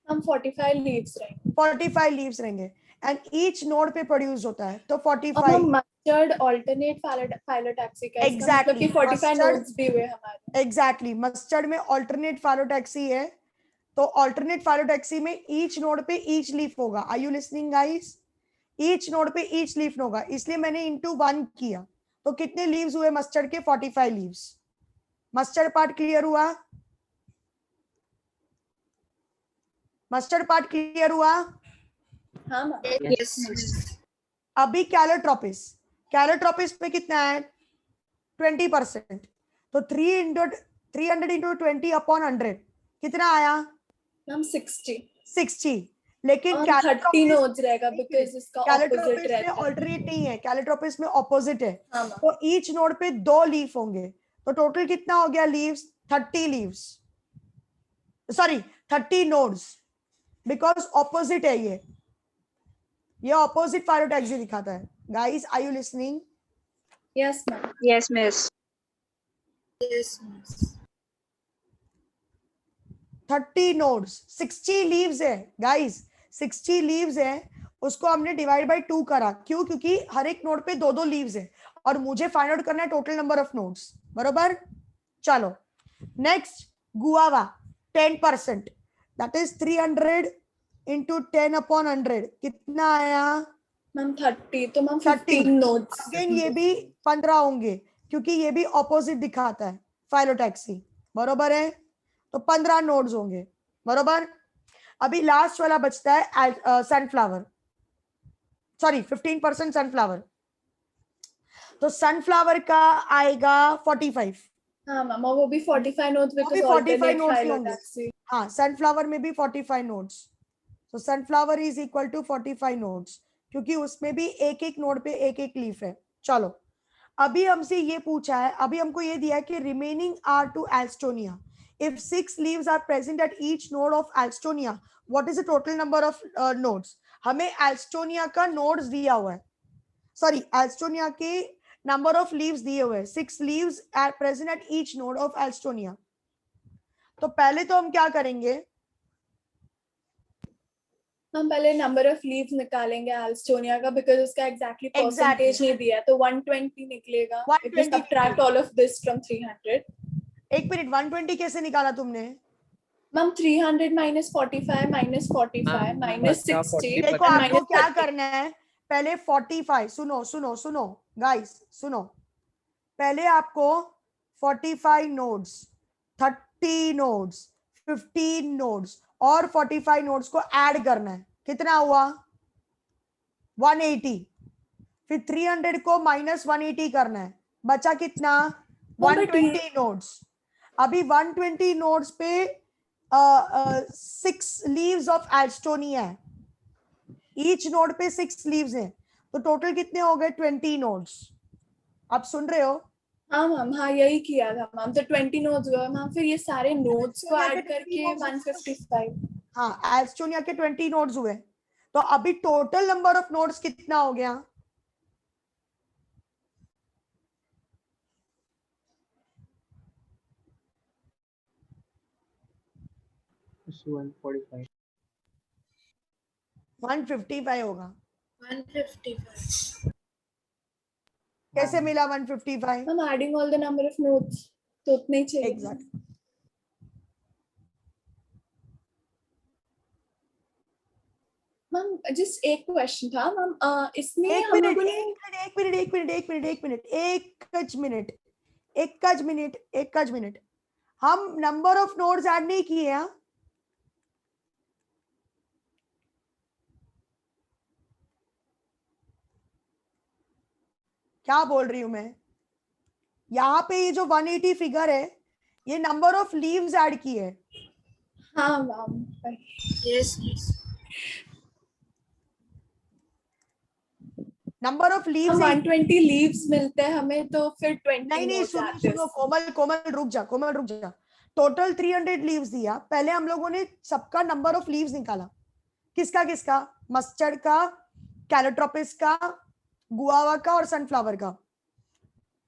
हम 45 लीव्स रहेंगे. 45 लीव्स रहेंगे एंड ईच नोड पे प्रोड्यूस होता है. तो अब 45 हम मस्टर्ड अल्टरनेट फाइलोटैक्सी का इसका मतलब Exactly. कि 45 Mustard- नोड्स भी हुए हमारे. एग्जैक्टली. मस्टर्ड में ऑल्टरनेट फाइलोटैक्सी है, तो ऑल्टरनेट फाइलोटैक्सी में ईच नोड पे ईच लीफ होगा. Are you listening guys? Each node पे ईच लीफ होगा, इसलिए मैंने इंटू 1 किया. तो कितने लीव्स हुए मस्टर्ड के? 45 लीव्स. मस्टर्ड पार्ट क्लियर हुआ? मस्टर्ड पार्ट क्लियर हुआ? हाँ मैम. Yes. अभी कैलोट्रोपिस, कैलोट्रोपिस पे कितना है? 20%. तो 300 इंटू 20 अपॉन 100 कितना आया? मैम 60. 60. लेकिन और 30 नोड्स रहेगा बिकॉज़ इसका ऑपोजिट कैलोट्रोपिस में रहता है. ऑल्टरनेट नहीं है, कैलोट्रोपिस में ऑपोजिट है. हाँ मैम. तो ईच नोड पे 2 लीफ होंगे. तो टोटल कितना हो गया leaves? 30 leaves, sorry 30 nodes, because opposite है ये ऑपोजिट फाइलोटैक्सी दिखाता है. Guys, are you listening? Yes ma'am. Yes, miss. Yes, miss. 30 nodes, 60 leaves है गाइस. 60 लीव्स है, उसको हमने डिवाइड बाय 2 करा. क्यों? क्योंकि हर एक नोड पे 2-2 लीव्स है और मुझे फाइंड आउट करना है टोटल नंबर ऑफ नोड्स. बरोबर? चलो next, guava 10%, that is 300 into 10 upon 100 कितना आया? मैम 30. तो मैम 30. 15 नोड्स. अगेन ये भी 15 होंगे क्योंकि ये भी ऑपोजिट दिखाता है फाइलोटैक्सी. बरोबर है? तो 15 नोड्स होंगे. बरोबर? अभी लास्ट वाला बचता है सनफ्लावर, सॉरी 15% सनफ्लावर. तो सनफ्लावर का आएगा 45. हाँ मैम. और वो भी 45 नोड्स वो भी बिकॉज़ 45 ऑल्टरनेट नोड्स ही होंगे. फाइलोटैक्सी. हाँ, सनफ्लावर में भी 45 नोड्स. तो sunflower is equal to 45 nodes, क्योंकि उसमें भी एक एक नोड पे एक एक लीफ है. चलो, अभी हमसे ये पूछा है, अभी हमको ये दिया है कि remaining are to Alstonia. If 6 leaves are present at each node of Alstonia, what is the total number of nodes? हमें एल्स्टोनिया का नोड्स दिया हुआ है, सॉरी एल्स्टोनिया के नंबर ऑफ लीव्स दिए हुए हैं. 6 leaves are present at each node of Alstonia. तो पहले तो हम क्या करेंगे? हम पहले नंबर ऑफ लीव्स निकालेंगे एल्स्टोनिया का बिकॉज़ उसका एग्जैक्टली परसेंटेज नहीं दिया है. तो 120 निकलेगा. If we 120 subtract all of this from 300. एक मिनट, 120 कैसे निकाला तुमने? मैम 300 minus 45 minus 45 हाँ, minus बच्चा 60 देखो and आपको minus क्या 30. करना है, पहले 45, सुनो सुनो सुनो गाइस सुनो, पहले आपको 45 नोड्स, 30 नोड्स, 15 नोड्स और 45 नोड्स को ऐड करना है. कितना हुआ? 180. फिर 300 को माइनस 180 करना है, बचा कितना? 120 नोड्स. अभी 120 नोड्स पे 6 लीव्स ऑफ एल्स्टोनिया है. ईच नोड पे 6 लीव्स हैं, तो टोटल कितने हो गए? 20 नोड्स. आप सुन रहे हो? हाँ मैम. हाँ यही किया था मैम. तो 20 नोड्स हुआ मैम. फिर ये सारे नोड्स को एल्स्टोनिया ऐड के 20 करके nodes 155. हाँ, एल्स्टोनिया के 20 नोड्स हुए. तो अभी टोटल नंबर ऑफ नोड्स कितना हो गया? It's 145. 155 होगा. 155. कैसे मिला 155? I'm adding all the number of notes. तो उतने ही चाहिए. Exactly. मैम just एक क्वेश्चन था मैम. इसमें एक हम लोगों ने मिनट. हम नंबर ऑफ नोड्स ऐड नहीं किए हैं. क्या बोल रही हूं मैं? यहाँ पे ये जो 180 फिगर है, ये नंबर ऑफ लीव्स ऐड की है. हाँ मैम. Yes. नंबर ऑफ हम लीव्स 120 लीव्स मिलते हैं हमें, तो फिर 20 नहीं notes आते हैं. सुनो कोमल रुक जा. टोटल 300 लीव्स दिया. पहले हम लोगों ने सबका नंबर ऑफ लीव्स निकाला. किसका? मस्टर्ड का, कैलोट्रोपिस का, गुआवा का और सनफ्लावर का.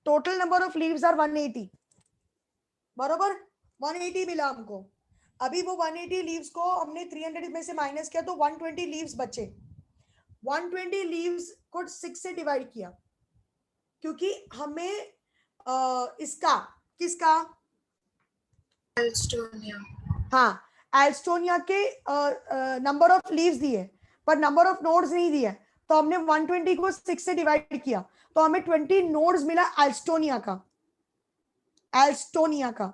Total number of leaves are 180. बरोबर. 180 मिला हमको. अभी वो 180 लीव्स को हमने 300 में से माइनस किया तो 120 लीव्स बचे. 120 लीव्स को 6 से डिवाइड किया, क्योंकि हमें किसका Alstonia. हाँ, एल्स्टोनिया के नंबर ऑफ लीव्स दिए पर नंबर ऑफ नोड्स नहीं दिए. तो हमने 120 को 6 से डिवाइड किया तो हमें 20 नोड्स मिला एल्स्टोनिया का.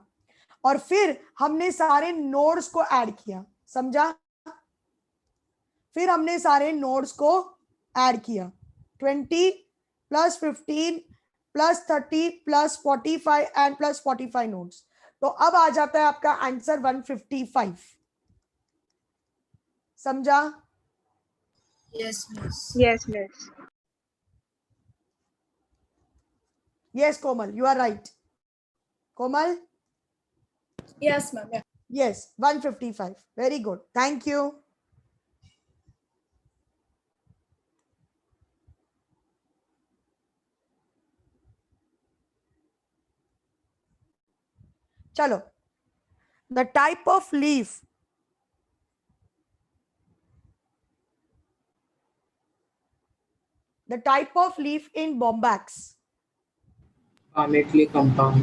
और फिर हमने सारे नोड्स को ऐड किया. समझा? फिर हमने सारे नोड्स को ऐड किया. 20 plus 15 plus 30 plus 45 and plus 45 nodes. तो अब आ जाता है आपका आंसर 155. समझा? Yes, miss. Yes, miss. Yes, Komal, you are right. Komal? Yes ma'am. Yeah. Yes, 155. Very good. Thank you. Chalo. The type of leaf. The type of leaf in Bombax. Palmately compound.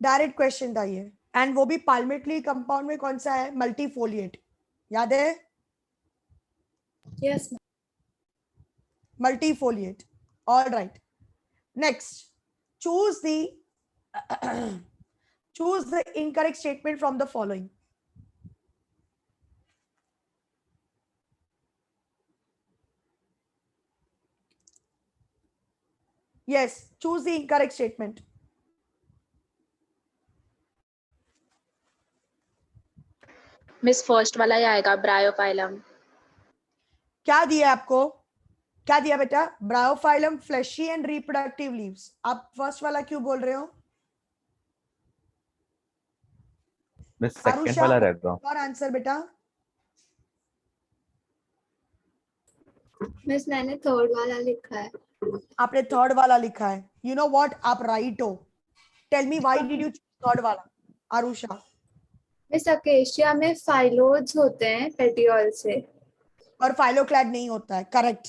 Direct question था ये. And वो भी पाल्मेटली compound में कौन सा है? Multifoliate. याद है? Yes ma'am. Multifoliate. All right. Next, choose the incorrect statement from the following. Yes, choose the incorrect statement. Miss first वाला ही आएगा, ब्रायोफाइलम. क्या दिया आपको? क्या दिया बेटा? Bryophyllum, flashy and reproductive leaves. आप फर्स्ट वाला क्यों बोल रहे हो? मैं सेकंड वाला रहेगा. और आंसर बेटा? मिस मैंने थर्ड वाला लिखा है. आपने थर्ड वाला लिखा है. यू नो व्हाट, आप राइट हो. Tell me why did you choose third वाला? आरुषा. मिस अकेशिया में फाइलोड्स होते हैं पेटियोल से. और फाइलोक्लैड नहीं होता है. Correct.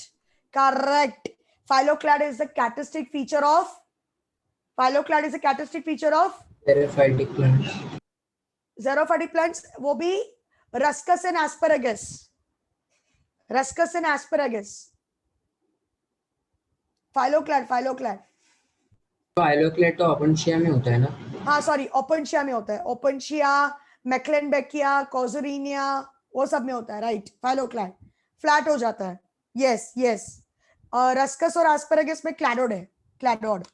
Phylloclade is the characteristic feature of Xerophytic plants. xerophytic plants. वो भी Ruscus and asparagus. Phylloclade. Phylloclade तो ओपनशिया में होता है ना? हाँ सॉरी, ओपनशिया में होता है. ओपनशिया, मैक्लेनबेकिया, कोजुरिनिया, वो सब में होता है. राइट. फाइलोक्लैड फ्लैट हो जाता है. यस. रस्कस और एस्पैरागस में क्लैडोड.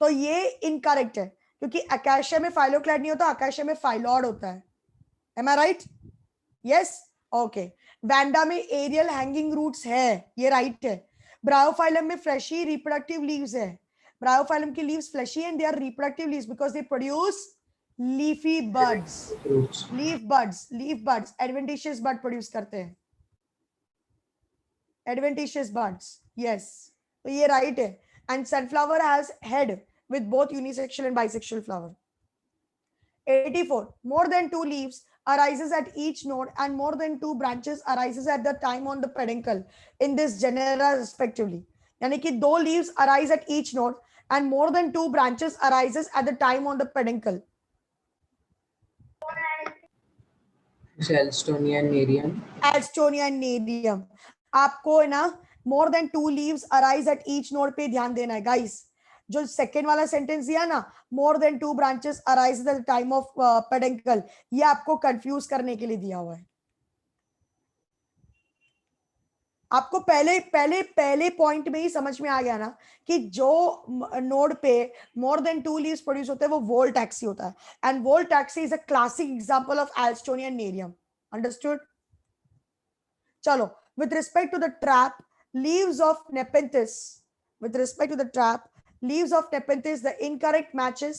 तो ये इनकरेक्ट है क्योंकि अकाशिया में फाइलोक्लैड नहीं होता, अकाशिया में फाइलॉड होता है. Am I right? Yes. Okay. Vanda में एरियल हैंगिंग रूट्स है, ये राइट है. ब्रायोफाइलम में फ्लैशी रिप्रोडक्टिव लीव्स है. ब्रायोफाइलम की leaves fleshy and they are reproductive leaves because they produce leafy buds. Leaf buds adventitious bud produce करते हैं. Adventitious buds. Yes. तो ये राइट है. And sunflower has head with both unisexual and bisexual flower. 84. More than 2 leaves arises at each node and more than 2 branches arises at the time on the peduncle in this genera respectively. यानी कि 2 leaves arise at each node and more than 2 branches arises at the time on the peduncle. Alstonia and Nerium. Alstonia and Nerium. आपको है ना more than 2 leaves arise at each node पे ध्यान देना है guys. जो सेकेंड वाला sentence दिया ना, more than 2 branches arise at the time of peduncle, ये आपको कंफ्यूज करने के लिए दिया हुआ है. आपको पहले पॉइंट में ही समझ में आ गया ना कि जो नोड पे मोर देन 2 लीव्स प्रोड्यूस होते हैं वो वोल्टैक्सी होता है, एंड वोल्टैक्सी is a classic example of Alstonia and Nerium. Understood? चलो, with respect to the trap, leaves of Nepenthes, with respect to the trap, leaves of Nepenthes, the incorrect matches.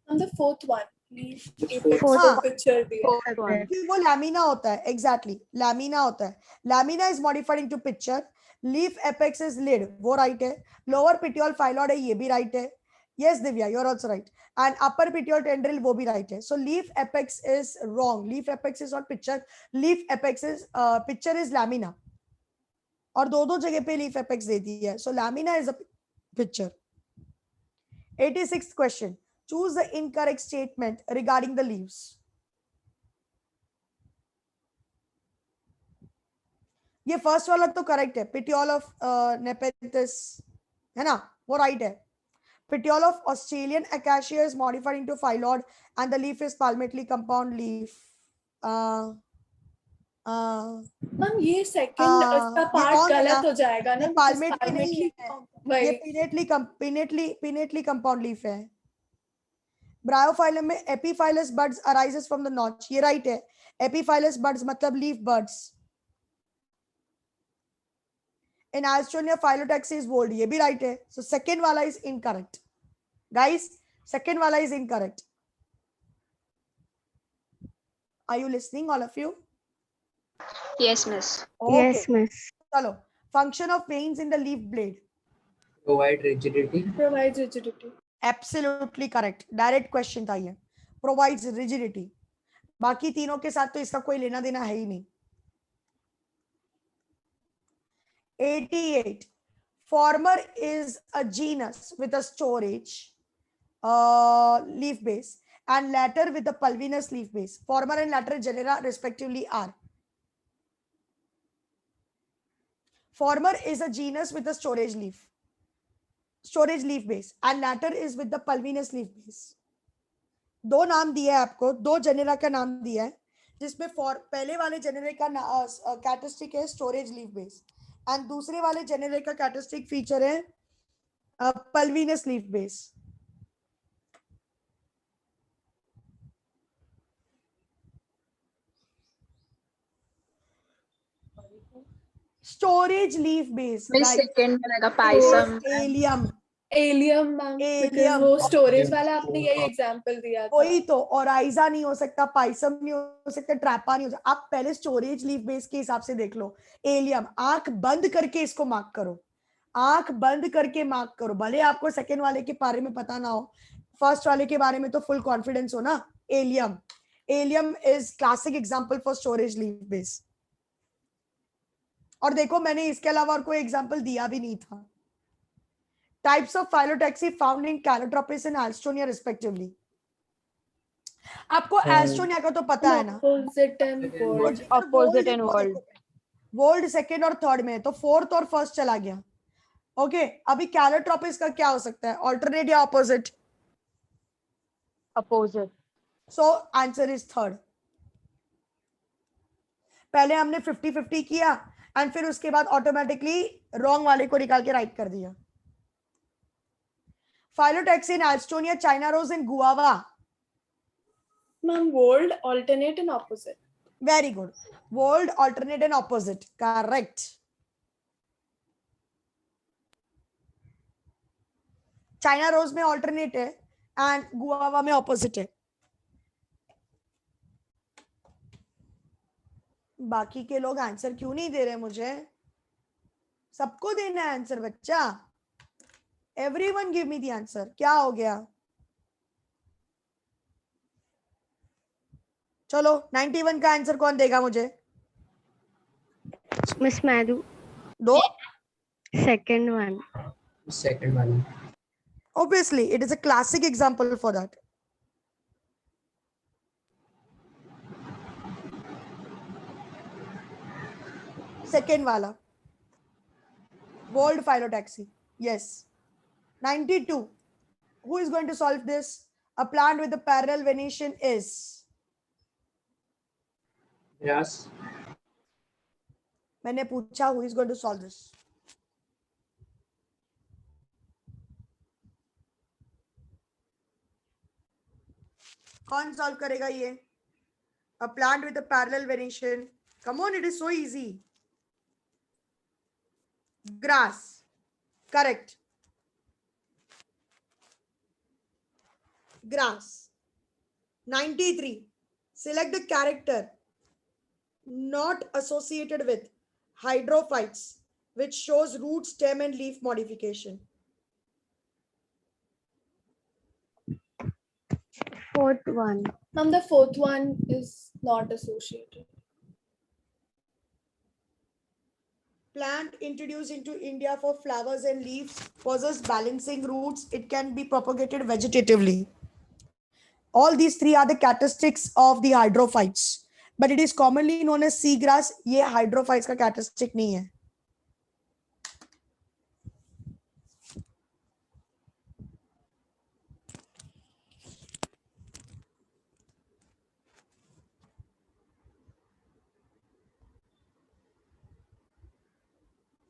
On the fourth one, leaf apex Fourth को one. picture दिया. Fourth one. कि वो lamina होता है. Exactly lamina होता है. Lamina is modified into pitcher. Leaf apex is lid, वो right है. लोअर पिटियोल फाइलॉइड है, ये भी राइट है. Yes Divya, you are also right. And upper petiole tendril, वो भी राइट है. So leaf apex is wrong. Leaf apex is not pitcher. Leaf apex is pitcher is lamina, और दो जगह पे लीफ एपेक्स दे दी है. So lamina is a pitcher. 86th question. Choose the incorrect statement regarding the leaves. ये first वाला तो करेक्ट है. पिटियोल ऑफ नेपेंथिस है ना, वो राइट है. Petiole of Australian acacia is modified into phyllode and the leaf is palmately compound leaf. हम ये सेकंड इसका पार्ट गलत हो जाएगा ना. palmately नहीं है, ये वही pinnately compound leaf है. ब्रायोफाइलम में epiphyllous buds arises from the notch, ये राइट है. एपीफाइलस बड्स मतलब leaf buds. In Alstonia phyllotaxy is whorled, ये भी राइट है. सो सेकंड वाला इज इनकरेक्ट गाइस. सेकंड वाला is incorrect. Are you listening all of you? Yes, miss. Yes, miss. चलो, function of veins in the leaf blade. Provide rigidity. provides rigidity. Absolutely correct. Direct question था ये. Provides rigidity. बाकी तीनों के साथ तो इसका कोई लेना देना है ही नहीं. 88. Former is a genus with a storage leaf base and latter with a pulvinous leaf base. Former and latter genera respectively are. Former is a genus with a storage leaf base and latter is with the pulvinous leaf base. दो नाम दिया है आपको, दो genera का नाम दिया है, जिसमें पहले वाले जेनेरे का कैरेक्टरिस्टिक है स्टोरेज लीफ बेस एंड दूसरे वाले जेनेरे का कैरेक्टरिस्टिक फीचर है pulvinus leaf base. Storage leaf base miss second रहेगा पाइसम. एलियम मैम, because वो स्टोरेज वाला आपने यही एग्जांपल दिया था. वही तो. ऑराइजा नहीं हो सकता, पाइसम नहीं हो सकता, ट्रैपा नहीं हो सकता. आप पहले स्टोरेज लीफ बेस के हिसाब से देख लो. एलियम, आंख बंद करके इसको मार्क करो, आंख बंद करके मार्क करो. भले आपको सेकंड वाले के बारे में पता ना हो, फर्स्ट वाले के बारे में तो फुल कॉन्फिडेंस हो ना. Allium is classic example for storage leaf base. और देखो, मैंने इसके अलावा और कोई एग्जांपल दिया भी नहीं था. Types of phyllotaxy found in Calotropis and Alstonia respectively. आपको एल्स्टोनिया का तो पता है ना. Opposite and word. Opposite and word. World second और थर्ड में, तो फोर्थ और फर्स्ट चला गया. ओके, अभी कैलोट्रोपिस का क्या हो सकता है? ऑल्टरनेट या opposite? Opposite. So answer is third. पहले हमने 50-50 किया एंड फिर उसके बाद ऑटोमेटिकली रॉन्ग वाले को निकाल के राइट कर दिया. Phyllotaxy in Alstonia, China rose and guava. Ma'am, world, alternate and opposite. Very good. World, alternate and opposite. Correct. China rose में alternate है and guava में opposite है. बाकी के लोग आंसर क्यों नहीं दे रहे मुझे? सबको देना है आंसर बच्चा. Everyone give me the answer. क्या हो गया? चलो 91 का आंसर कौन देगा मुझे? Miss Madhu, दो. second one. सेकंड वाला. Obviously, it is a classic example for that. Second wala. World phyllotaxy. Yes. 92. Who is going to solve this? A plant with a parallel venation is. Yes. मैंने पूछा who is going to solve this? कौन solve करेगा ये? A plant with a parallel venation. Come on, it is so easy. Grass. Correct. Grass. 93. Select the character not associated with hydrophytes which shows root, stem and leaf modification. Fourth one. Ma'am, the fourth one is not associated. Plant introduced into India for flowers and leaves possess balancing roots. It can be propagated vegetatively. All these three are the characteristics of the hydrophytes, but it is commonly known as seagrass. ये hydrophytes का characteristic नहीं है.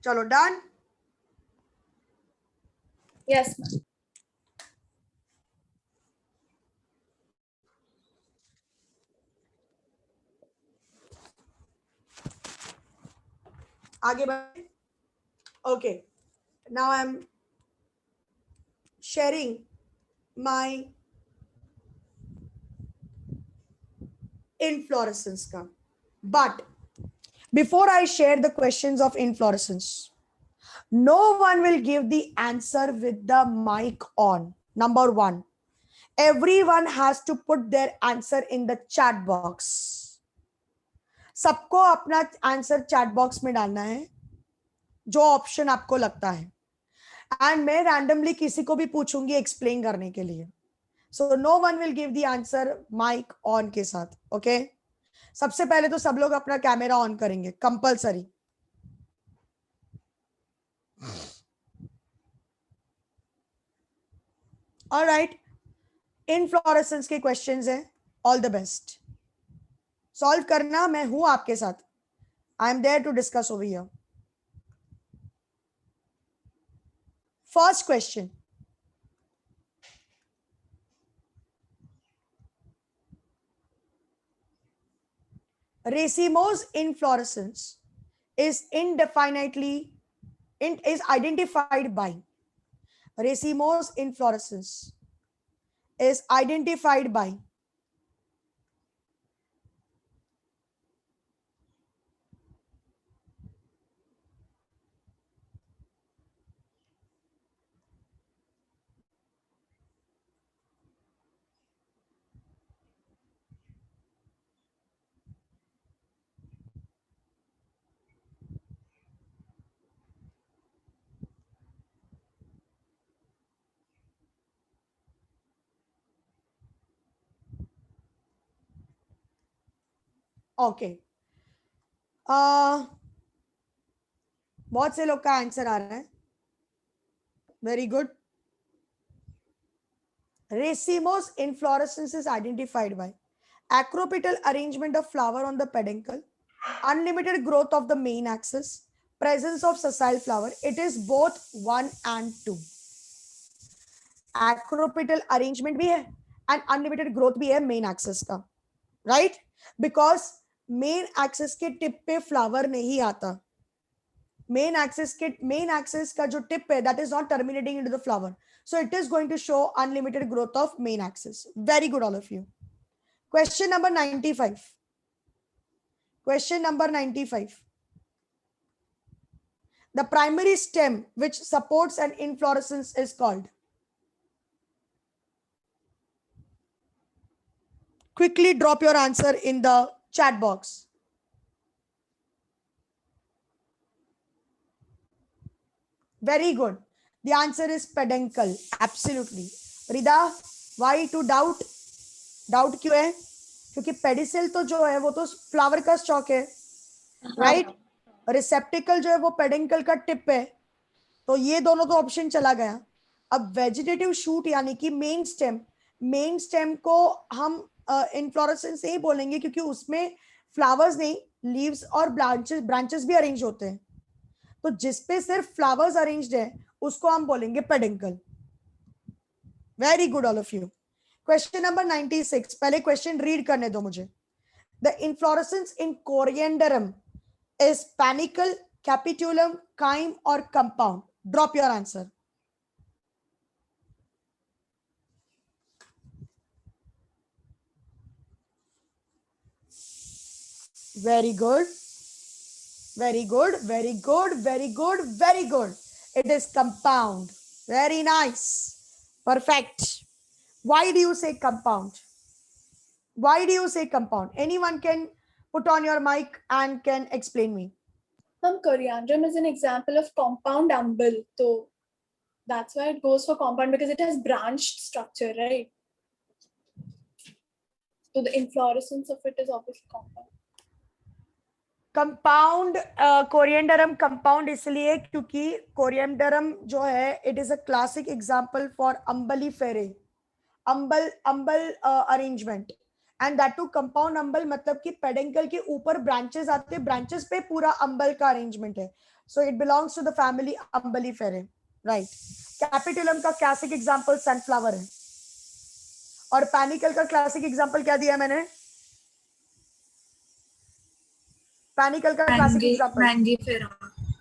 चलो done. Yes, ma'am. आगे बढ़े. Okay. Now I am sharing my inflorescence का. But before I share the questions of inflorescence, no one will give the answer with the mic on. Number one, everyone has to put their answer in the chat box. सबको अपना answer chat box में डालना है जो option आपको लगता है, and मैं रैंडमली किसी को भी पूछूंगी एक्सप्लेन करने के लिए. So no one will give the answer mic on के साथ. ओके सबसे पहले तो सब लोग अपना कैमरा ऑन करेंगे कंपलसरी. ऑलराइट, इनफ्लोरेसेंस के क्वेश्चंस हैं. All the best. सॉल्व करना, मैं हूं आपके साथ. I am there to discuss over here. First question, racemose inflorescence is identified by. Racemose inflorescence is identified by. Okay बहुत से लोग का आंसर आ रहा है. Very good. Racemose inflorescence is identified by acropetal arrangement of flower on the peduncle, unlimited growth of the main axis, presence of sessile flower. It is both 1 and 2. Acropetal arrangement भी है and unlimited growth भी है main axis का, right? Because main axis के tip पे flower नहीं आता. Main axis का जो टिप है that is not terminating into the flower. So it is going to show unlimited growth of main axis. Very good, all of you. Question number 95. Question number 95. The primary stem which supports an inflorescence is called. Quickly drop your answer in the chat box. Very good. The answer is peduncle. Absolutely. Rida, why to doubt? Doubt क्यों है? क्योंकि pedicel तो जो है वो तो flower का stock है, राइट? रिसेप्टिकल जो है वो पेडंकल का टिप है, तो ये दोनों तो ऑप्शन चला गया. अब वेजिटेटिव शूट यानी कि मेन स्टेम को हम इनफ्लोरेसेंस से ही बोलेंगे क्योंकि उसमें फ्लावर्स नहीं, लीव्स और ब्रांचेस भी अरेंज होते हैं. तो जिसपे सिर्फ फ्लावर्स अरेंज्ड है उसको हम बोलेंगे peduncle. Very good all of you. Question number 96. पहले क्वेश्चन रीड करने दो मुझे. The inflorescence in Coriandrum is panicle, capitulum, chyme or compound? Drop your answer. Very good. Very good. Very good. Very good. Very good. It is compound. Very nice. Perfect. Why do you say compound? Why do you say compound? Anyone can put on your mic and can explain me. Coriandrum is an example of compound umbel, so that's why it goes for compound because it has branched structure, right? So the inflorescence of it is obviously compound. Compound कोरिएंडरम compound इसलिए क्योंकि कोरिएंडरम जो है it is a classic example for umbelliferae, umbel arrangement. And that too compound umbel मतलब कि peduncle के ऊपर branches आते हैं, ब्रांचेस पे पूरा अम्बल का अरेंजमेंट है. So it belongs to the family Umbelliferae, right. Capitulum का क्लासिक एग्जांपल सनफ्लावर है और पैनिकल का क्लासिक एग्जांपल क्या दिया मैंने? पैनिकल का classic example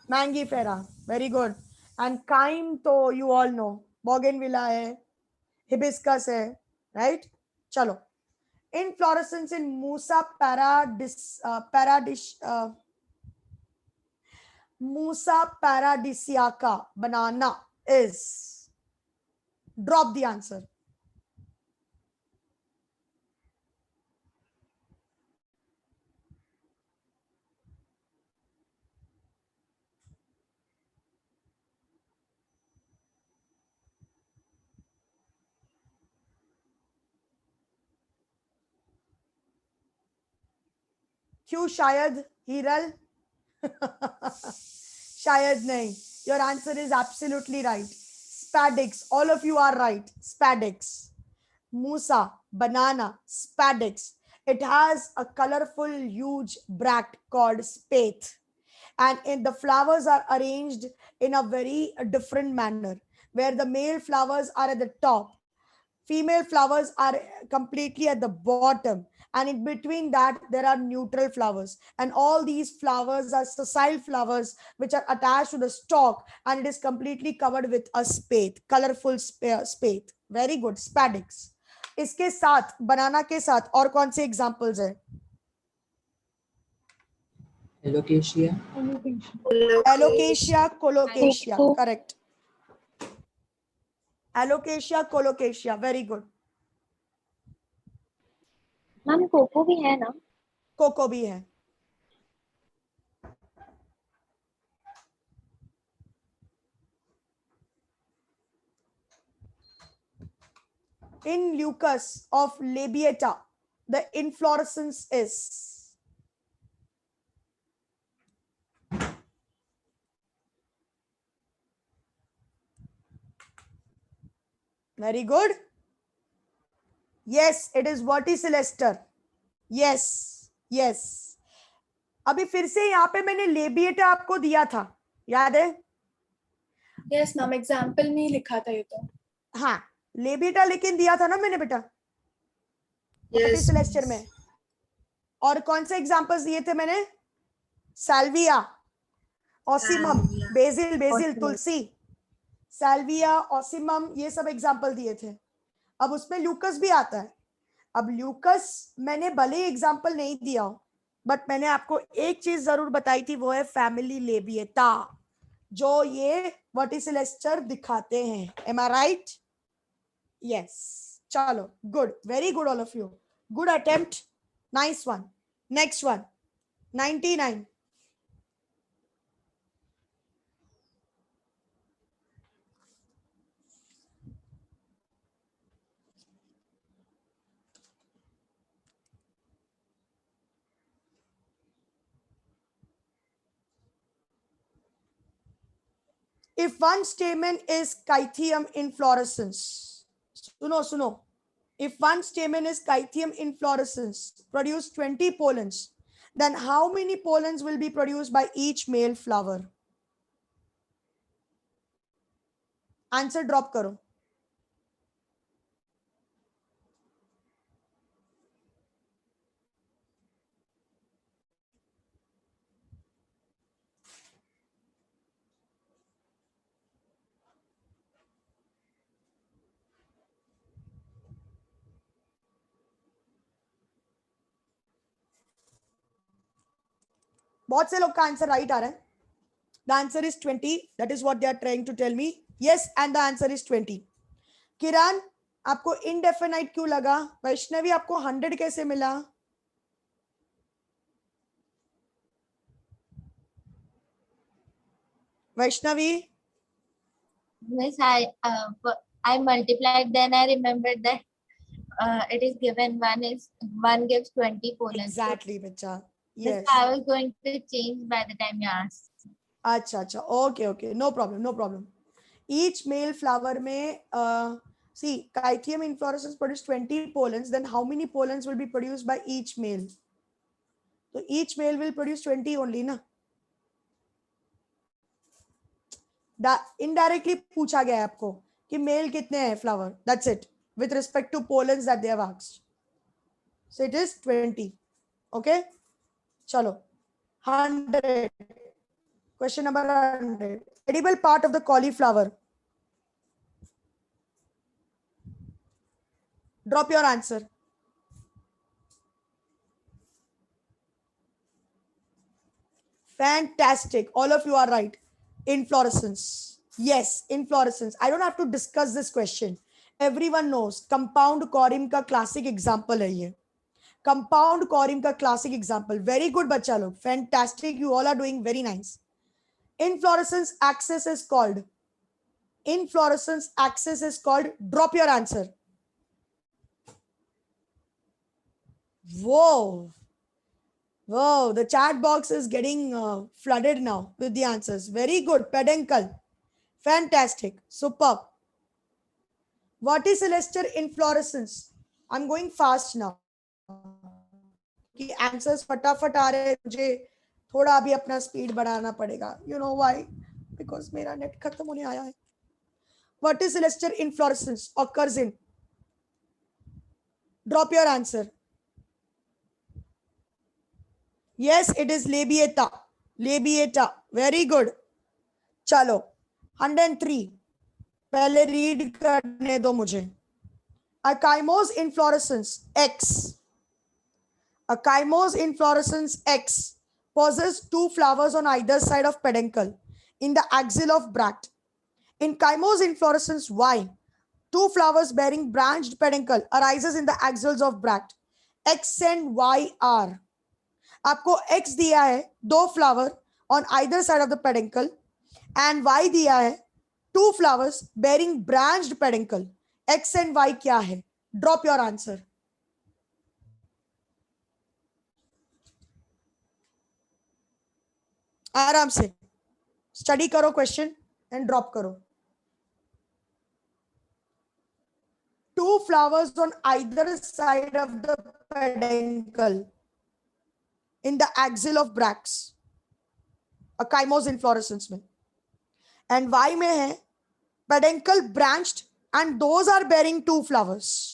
Mangifera. Very good. And cyme तो यू ऑल नो, बोगेनविला है, हिबिस्कस है, राइट. चलो. Inflorescence in Musa paradisiaca banana is. Drop the answer. क्यों शायद हीरल? शायद नहीं. Your answer is absolutely right. Spadix. All of you are right. Spadix. Musa, banana, spadix. It has a colorful, huge bract called spathe. And the flowers are arranged in a very different manner, where the male flowers are at the top, female flowers are completely at the bottom, and in between that there are neutral flowers, and all these flowers are sessile flowers which are attached to the stalk, and it is completely covered with a spathe, colorful spathe. Very good. Spadix. इसके साथ बनाना के साथ और कौन से examples है? Alocasia, Colocasia. Correct. Alocasia, Colocasia. Very good. Ma'am cocoa भी है ना? कोको भी है. In Leucas of Labiata, the inflorescence is. Very good. Yes, it is verticillester. Yes, yes. अभी फिर से यहाँ पे मैंने लेबिएटा आपको दिया था, याद है? Yes मैम, एग्जाम्पल में लिखा था ये तो. हाँ, लेबिएटा लेकिन दिया था ना मैंने बेटा, वर्टिसिलेस्टर में. और कौन से एग्जांपल्स दिए थे मैंने? साल्विया, ऑसिमम, बेसिल, तुलसी, साल्विया, ऑसिमम, ये सब एग्जांपल दिए थे. अब उसमें ल्यूकस भी आता है. अब ल्यूकस मैंने भले एग्जांपल नहीं दिया हो, बट मैंने आपको एक चीज जरूर बताई थी, वो है फैमिली लेबिएटा, जो ये वर्टिसिलेस्टर दिखाते हैं. M I right? यस. चलो, good, very good all of you. Good attempt. Nice one. Next one. 99. If one stamen is Cythium inflorescence, suno. If one stamen is Cythium inflorescence, produce 20 pollens, then how many pollens will be produced by each male flower? Answer drop karo. बहुत से लोग का answer right आ रहा है. The answer is 20. That is what they are trying to tell me. Yes, and the answer is 20. किरण, आपको indefinite क्यों लगा? वैष्णवी, आपको 100 कैसे मिला? Vaishnavi, Miss, I multiplied. Then I remembered that it is given one gives 20 pollens. exactly, बच्चा. Yes. I was going to change by the time you asked. अच्छा. Okay. No problem. Each male flower may see Cythium inflorescence produce 20 pollens. Then how many pollens will be produced by each male? So each male will produce 20 only, na? Indirectly पूछा गया है आपको कि mail कितने हैं flower. That's it. With respect to pollens that they have asked. So it is 20. Okay. Chalo. 100. Question number 100. Edible part of the cauliflower. Drop your answer. Fantastic. All of you are right. Inflorescence. Yes, inflorescence. I don't have to discuss this question. Everyone knows. Compound corim का classic example है ये. Compound corim का classic example. Very good बच्चा लोग. Fantastic. You all are doing very nice. Inflorescence axis is called. Inflorescence axis is called. Drop your answer. Whoa, the chat box is getting flooded now with the answers. Very good. Peduncle. Fantastic. Superb. What is celestial inflorescence? I'm going fast now. कि answers फटाफट आ रहे हैं, मुझे थोड़ा अभी अपना speed बढ़ाना पड़ेगा. You know why? Because मेरा net खत्म होने आया है. What is celestial inflorescence? Occurs in. Drop your answer. Yes, it is labiata. Labiata. Very good. चलो 103. पहले रीड करने दो मुझे. A chymose inflorescence X. A chymose inflorescence X possesses two flowers on either side of peduncle in the axil of bract. In chymose inflorescence Y, two flowers bearing branched peduncle arises in the axils of bract. X and Y are. आपको X दिया है, दो flower on either side of the peduncle, and Y दिया है, two flowers bearing branched peduncle. X and Y क्या है? Drop your answer. आराम से स्टडी करो क्वेश्चन एंड ड्रॉप करो. Two flowers on either side of the peduncle in the axil of bracts. A chymose inflorescence में. And Y में है peduncle branched and those are bearing two flowers.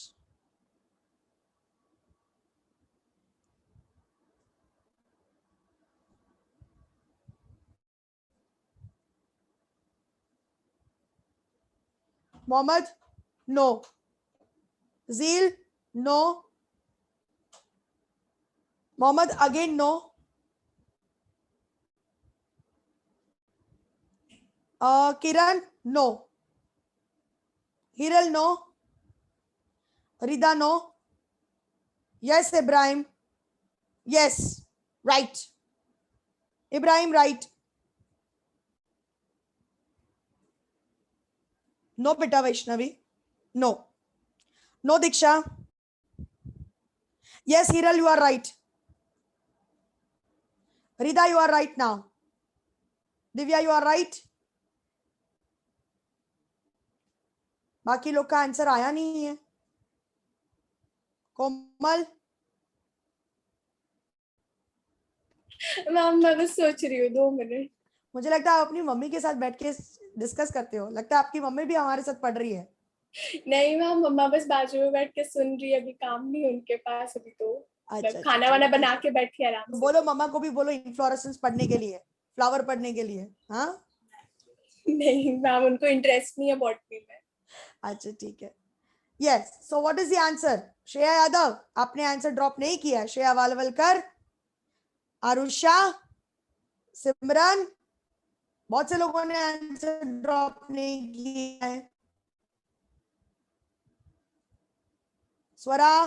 Mohammed, no. Zeel, no. Mohammed, again, no. Kiran, no. Hiral, no. Rida, no. Yes, Ibrahim. Yes, right. Ibrahim, right. No, beta Vaishnavi. No. No, Diksha. Yes, Hiral, you are right. Rida, you are right now. Divya, you are right. बाकी लोग का answer आया नहीं है. कोमल. Ma'am मैं बस सोच रही हूँ 2 मिनट. मुझे लगता है आप अपनी मम्मी के साथ बैठ के डिस्कस करते हो. लगता है आपकी मम्मी भी हमारे साथ पढ़ रही है. नहीं मैम, मम्मा बस बाजू में बैठ के सुन रही है, अभी काम नहीं है उनके पास अभी तो. अच्छा, खाना वाना बना के बैठी आराम से. बोलो मम्मा को भी बोलो इन्फ्लोरेसेंस पढ़ने के लिए, फ्लावर पढ़ने के लिए. हाँ नहीं मैम, उनको इंटरेस्ट नहीं है बॉटनी में. अच्छा ठीक है. Yes, so what is the answer? Shreya Yadav, आपने आंसर ड्रॉप नहीं किया. श्रेया वालवलकर, आरुषा, सिमरन, बहुत से लोगों ने आंसर ड्रॉप नहीं किया है. स्वरा,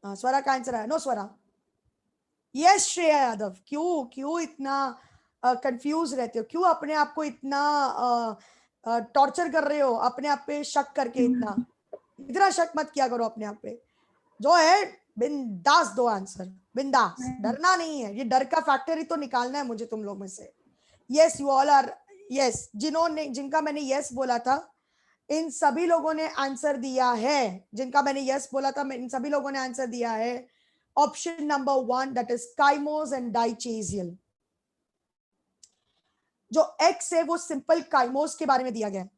स्वरा का आंसर है. नो स्वरा. यस श्रेया यादव. क्यों इतना कंफ्यूज रहते हो? क्यों अपने आप को इतना टॉर्चर कर रहे हो? अपने आप पे शक करके इतना शक मत किया करो अपने आप पे. जो है बिंदास दो आंसर, बिंदास. डरना नहीं है. ये डर का फैक्टर ही तो निकालना है मुझे तुम लोग में से. Yes you all are. Yes, जिनका मैंने यस बोला था इन सभी लोगों ने आंसर दिया है. जिनका मैंने यस बोला था इन सभी लोगों ने आंसर दिया है option number 1, that is cymose and dichasial. जो एक्स है वो सिंपल काइमोस के बारे में दिया गया है.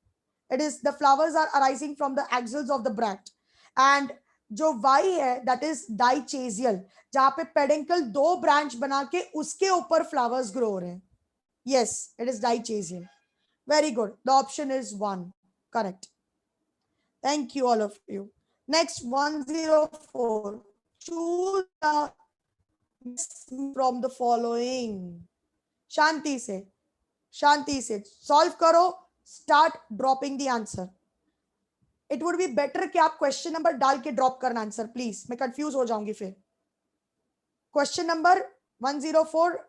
It is the flowers are arising from the axils of the bract. And जो वाई है दैट इज डाइचेजियल, जहां पे पेडिकल 2 ब्रांच बना के उसके ऊपर फ्लावर्स ग्रो हो रहे हैं. Yes, it is dichasial. Very good. The option is 1 correct. Thank you all of you. Next 104. Choose from the following. शांति से solve करो. Start dropping the answer. It would be better कि आप question number डाल के drop करना answer please. मैं confuse हो जाऊंगी फिर. क्वेश्चन नंबर 104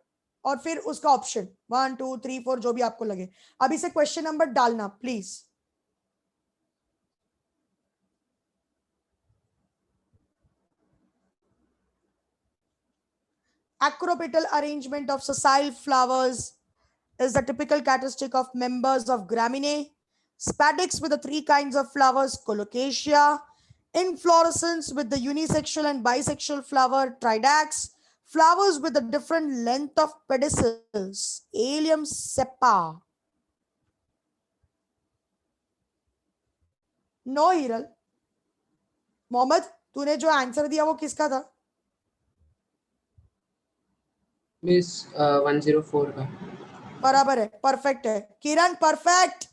और फिर उसका ऑप्शन 1 2 3 4 जो भी आपको लगे. अभी से क्वेश्चन नंबर डालना please. Acropetal arrangement of sessile flowers is the typical characteristic of members of Graminae. Spadix with the 3 kinds of flowers, Colocasia. Inflorescence with the unisexual and bisexual flower, Tridax. Flowers with a different length of pedicels, Allium cepa. No, Hiral. Mohammad, तूने जो answer दिया वो किसका था? Miss 104 का. बराबर है, perfect है. Kiran perfect.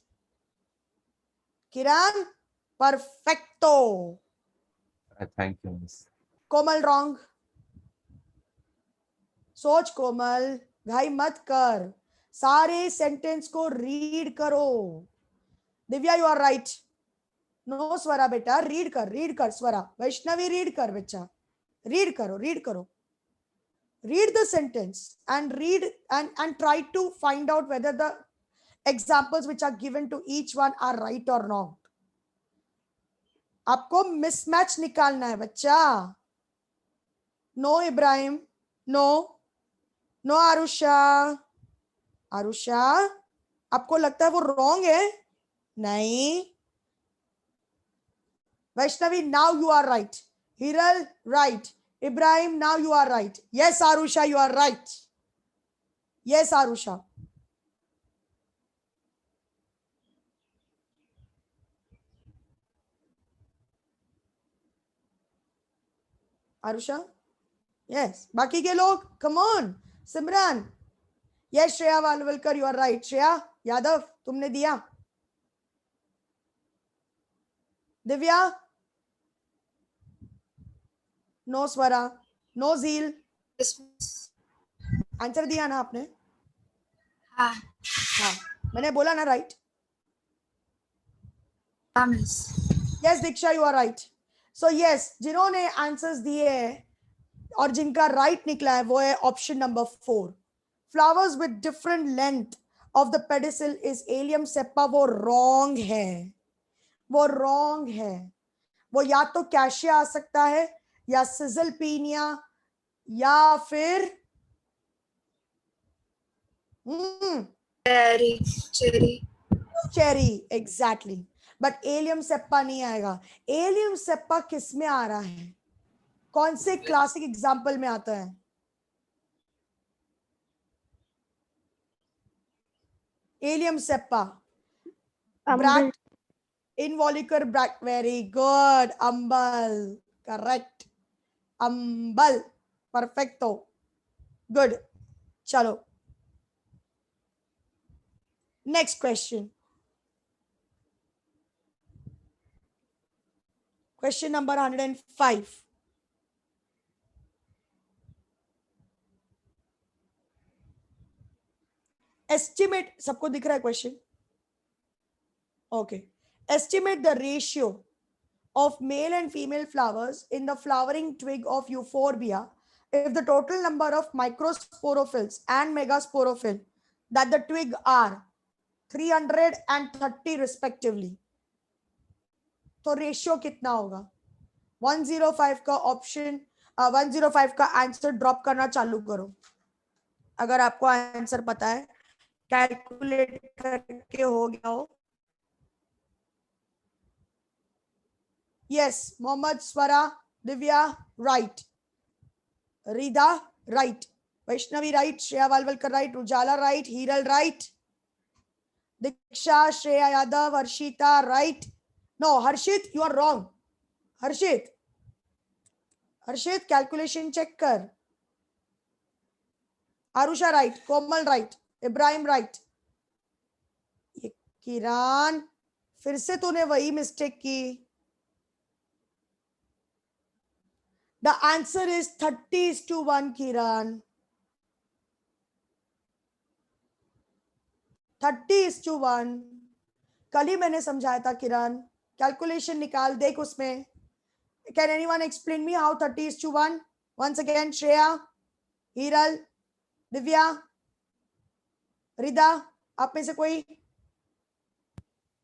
Kiran perfecto. Thank you miss. Komal wrong. सोच कोमल, घाई मत कर. सारे सेंटेंस को रीड करो. Divya you are right. No Swara बेटा, रीड कर स्वरा. वैष्णवी रीड कर बच्चा. रीड करो. Read the sentence and try to find out whether the examples which are given to each one are right or not. आपको mismatch निकालना है बच्चा. No Ibrahim, no आरुषा, आपको लगता है वो wrong है? नहीं. Vaishnavi, now you are right. Hiral, right. Ibrahim, now you are right. Yes, Arusha, you are right. Yes, Arusha. Arusha? Yes. बाकी के लोग, come on. Simran. Yes, Shreya Walwalkar, you are right. Shreya Yadav, तुमने दिया. Divya? No Swara. No Jheel. Answer दिया ना आपने? हाँ. मैंने बोला ना राइट? हाँ miss. Yes Diksha, you are right. So yes, जिन्होंने आंसर्स दिए और जिनका राइट निकला है वो है option number 4. Flowers with different length of the pedicel is allium cepa. वो रॉन्ग है, वो रॉन्ग है. वो या तो कैशिया आ सकता है या सिजलपीनिया या फिर cherry. Exactly. But allium Seppa नहीं आएगा. एलियम सेप्पा किस में आ रहा है, कौन से क्लासिक एग्जाम्पल में आता है? Allium cepa, bract, involucre bract. Very good. Umbel. Correct. Umbel. Perfecto. Good. चलो next question. Question number 105. Estimate. सबको दिख रहा है question? Okay. Estimate the ratio of male and female flowers in the flowering twig of euphorbia if the total number of microsporophylls and megasporophylls that the twig are 300 and 30 respectively. तो ratio कितना होगा? 105 का option 105 का answer drop करना चालू करो अगर आपको आंसर पता है, कैलकुलेट करके हो गया हो. Yes, Mohammad, Swara, Divya, right. Rida, right. Vaishnavi, right. Shreya Valvalkar, right. Ujala, right. Hiral, right. Diksha, Shreya Yadav, Harshita, right. No, Harshit, you are wrong. Harshit, calculation check kar. Arusha, right. Komal, right. Ibrahim, right. किरान, फिर से तूने वही mistake की. The answer is 30:1, Kiran. 30:1. कल ही मैंने समझाया था किरण. कैलकुलेशन निकाल देख उसमें. Can anyone explain me how 30:1? Once again, Shreya, Hiral, Divya, Rida, आप में से कोई?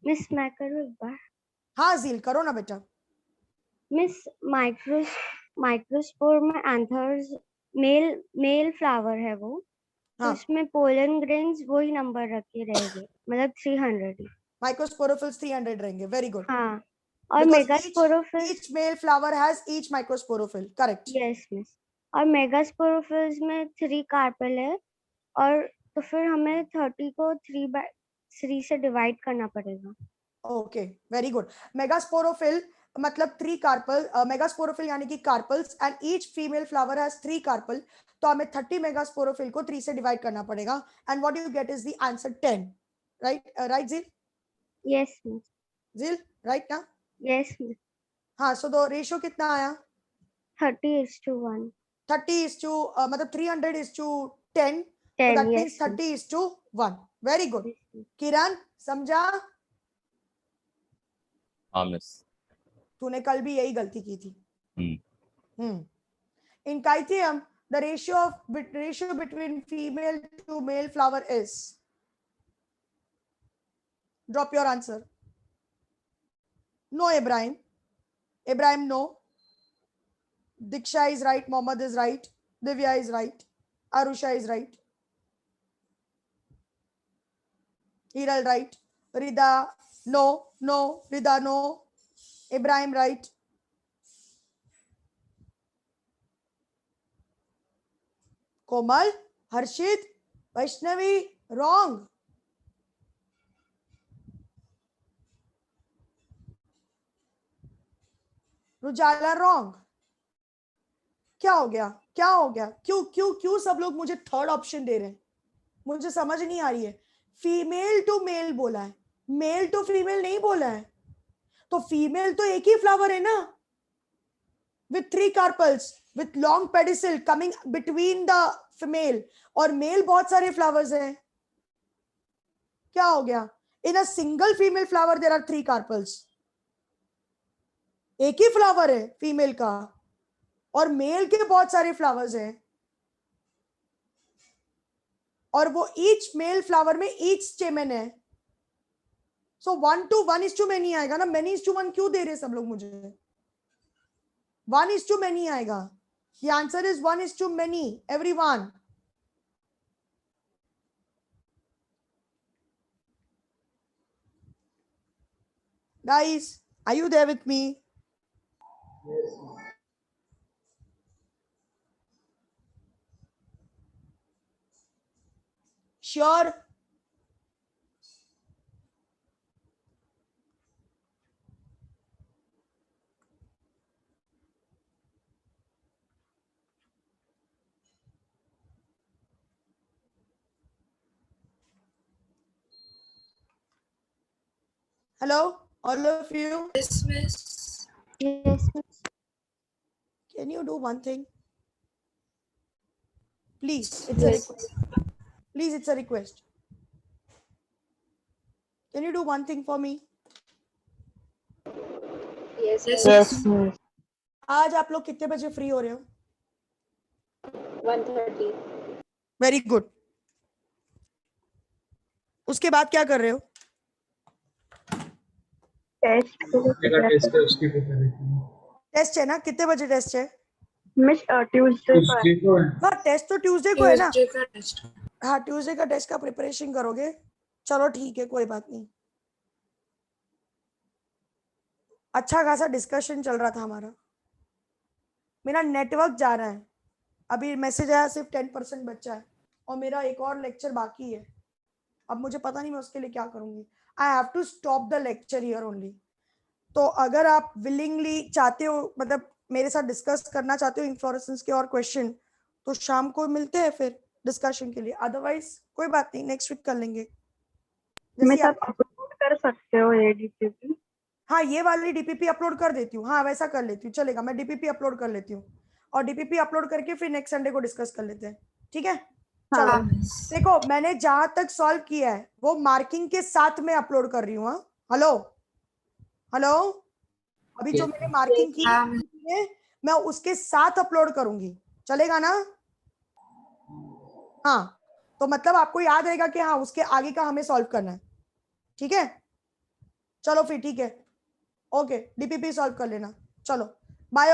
मिस मैं करूँ एक बार? हाँ झील करो ना बेटा. मिस माइक्रोस्पोर में एंथर्स मेल फ्लावर है वो. तो हाँ. उसमें पोलन ग्रेन्स वही नंबर रखे रहेंगे, मतलब 300. माइक्रोस्पोरोफिल्स 300 रहेंगे. Very good. हाँ. और मेगास्पोरोफिल्स, each male flower has each microsporophil. Correct. Yes miss. और मेगास्पोरोफिल्स में 3 कार्पेल है, और तो फिर हमें 30 को 3 से डिवाइड करना पड़ेगा. Okay, very good. मेगास्पोरोफिल मतलब 3 कार्पल. मेगास्पोरोफिल यानी कि carpels, and each female flower has 3 carpel. तो हमें 30 मेगास्पोरोफिल को 3 से डिवाइड करना पड़ेगा. And what you get is the answer 10. Right? Right Jheel? Yes miss. Jheel right ना? Yes miss. हाँ. सो द रेशियो कितना आया? 30:1. 30 मतलब 300:10. So that means 30:1. Very good. Kiran समझा? हाँ मिस. तूने कल भी यही गलती की थी. In Kythium, the ratio between female to male flower is. Drop your answer. No, Ibrahim. Ibrahim, no. Diksha is right. Mohammed is right. Divya is right. Arusha is right. Hiral right. Rida, no. No. Rida, no. Ibrahim right. Komal, Harshit, Vaishnavi, wrong. Rujala wrong. क्या हो गया? क्या हो गया? क्यों क्यों क्यों सब लोग मुझे थर्ड ऑप्शन दे रहे हैं? मुझे समझ नहीं आ रही है. फीमेल टू मेल बोला है, मेल टू फीमेल नहीं बोला है. तो फीमेल तो एक ही फ्लावर है ना, with 3 carpels with long pedicel coming between the female, और मेल बहुत सारे फ्लावर्स हैं. क्या हो गया? In a single female flower there are 3 carpels. एक ही फ्लावर है फीमेल का. और मेल के बहुत सारे फ्लावर्स हैं और वो ईच मेल फ्लावर में ईच स्टेमन है, सो 1 to 1 many आएगा ना. many to 1 क्यों दे रहे सब लोग मुझे? 1 to many आएगा. The answer is 1 to many, everyone. Guys, are you there with me? Yes. Sure. Hello, all of you. Yes, miss. Yes, miss. Can you do one thing? Please, it's a request. Please, it's a request. Can you do one thing for me? Yes, Yes, miss. miss. आज आप लोग कितने बजे free हो रहे हो? 1:30. Very good. उसके बाद क्या कर रहे हो? मेरा टेस्ट है उसकी प्रिपरेशन. टेस्ट है ना? कितने बजे टेस्ट है? मिस ट्यूसडे उसकी को हाँ, टेस्ट तो ट्यूसडे को है ना. Tuesday का test. हाँ, ट्यूसडे का टेस्ट का प्रिपरेशन करोगे. चलो ठीक है, कोई बात नहीं. अच्छा खासा डिस्कशन चल रहा था हमारा. मेरा नेटवर्क जा रहा है. अभी मैसेज आया सिर्फ 10% बच्चा है और मेरा एक और लेक्चर बाकी है. अब मुझे पता नहीं मैं उसके लिए क्या करूंगी. I have to stop the lecture here only. तो अगर आप विलिंगली चाहते हो, मतलब मेरे साथ डिस्कस करना चाहते हो इन्फ्लोरेसेंस के और क्वेश्चन, तो शाम को मिलते हैं फिर डिस्कशन के लिए. अदरवाइज कोई बात नहीं, नेक्स्ट वीक कर लेंगे. जैसे आप अपलोड कर सकते हो ये डीपीपी. हाँ, ये वाली डीपीपी अपलोड कर देती हूँ. हाँ, वैसा कर लेती हूँ, चलेगा. मैं डीपीपी अपलोड कर लेती हूँ और डीपीपी अपलोड करके फिर नेक्स्ट संडे को डिस्कस कर लेते हैं. ठीक है, चलो. देखो, मैंने जहां तक सॉल्व किया है वो मार्किंग के साथ में अपलोड कर रही हूँ. हेलो हेलो, अभी जो मैंने मार्किंग की है मैं उसके साथ अपलोड करूंगी, चलेगा ना? हाँ, तो मतलब आपको याद रहेगा कि हाँ उसके आगे का हमें सॉल्व करना है. ठीक है, चलो फिर ठीक है. ओके, डीपीपी सॉल्व कर लेना. चलो, बाय.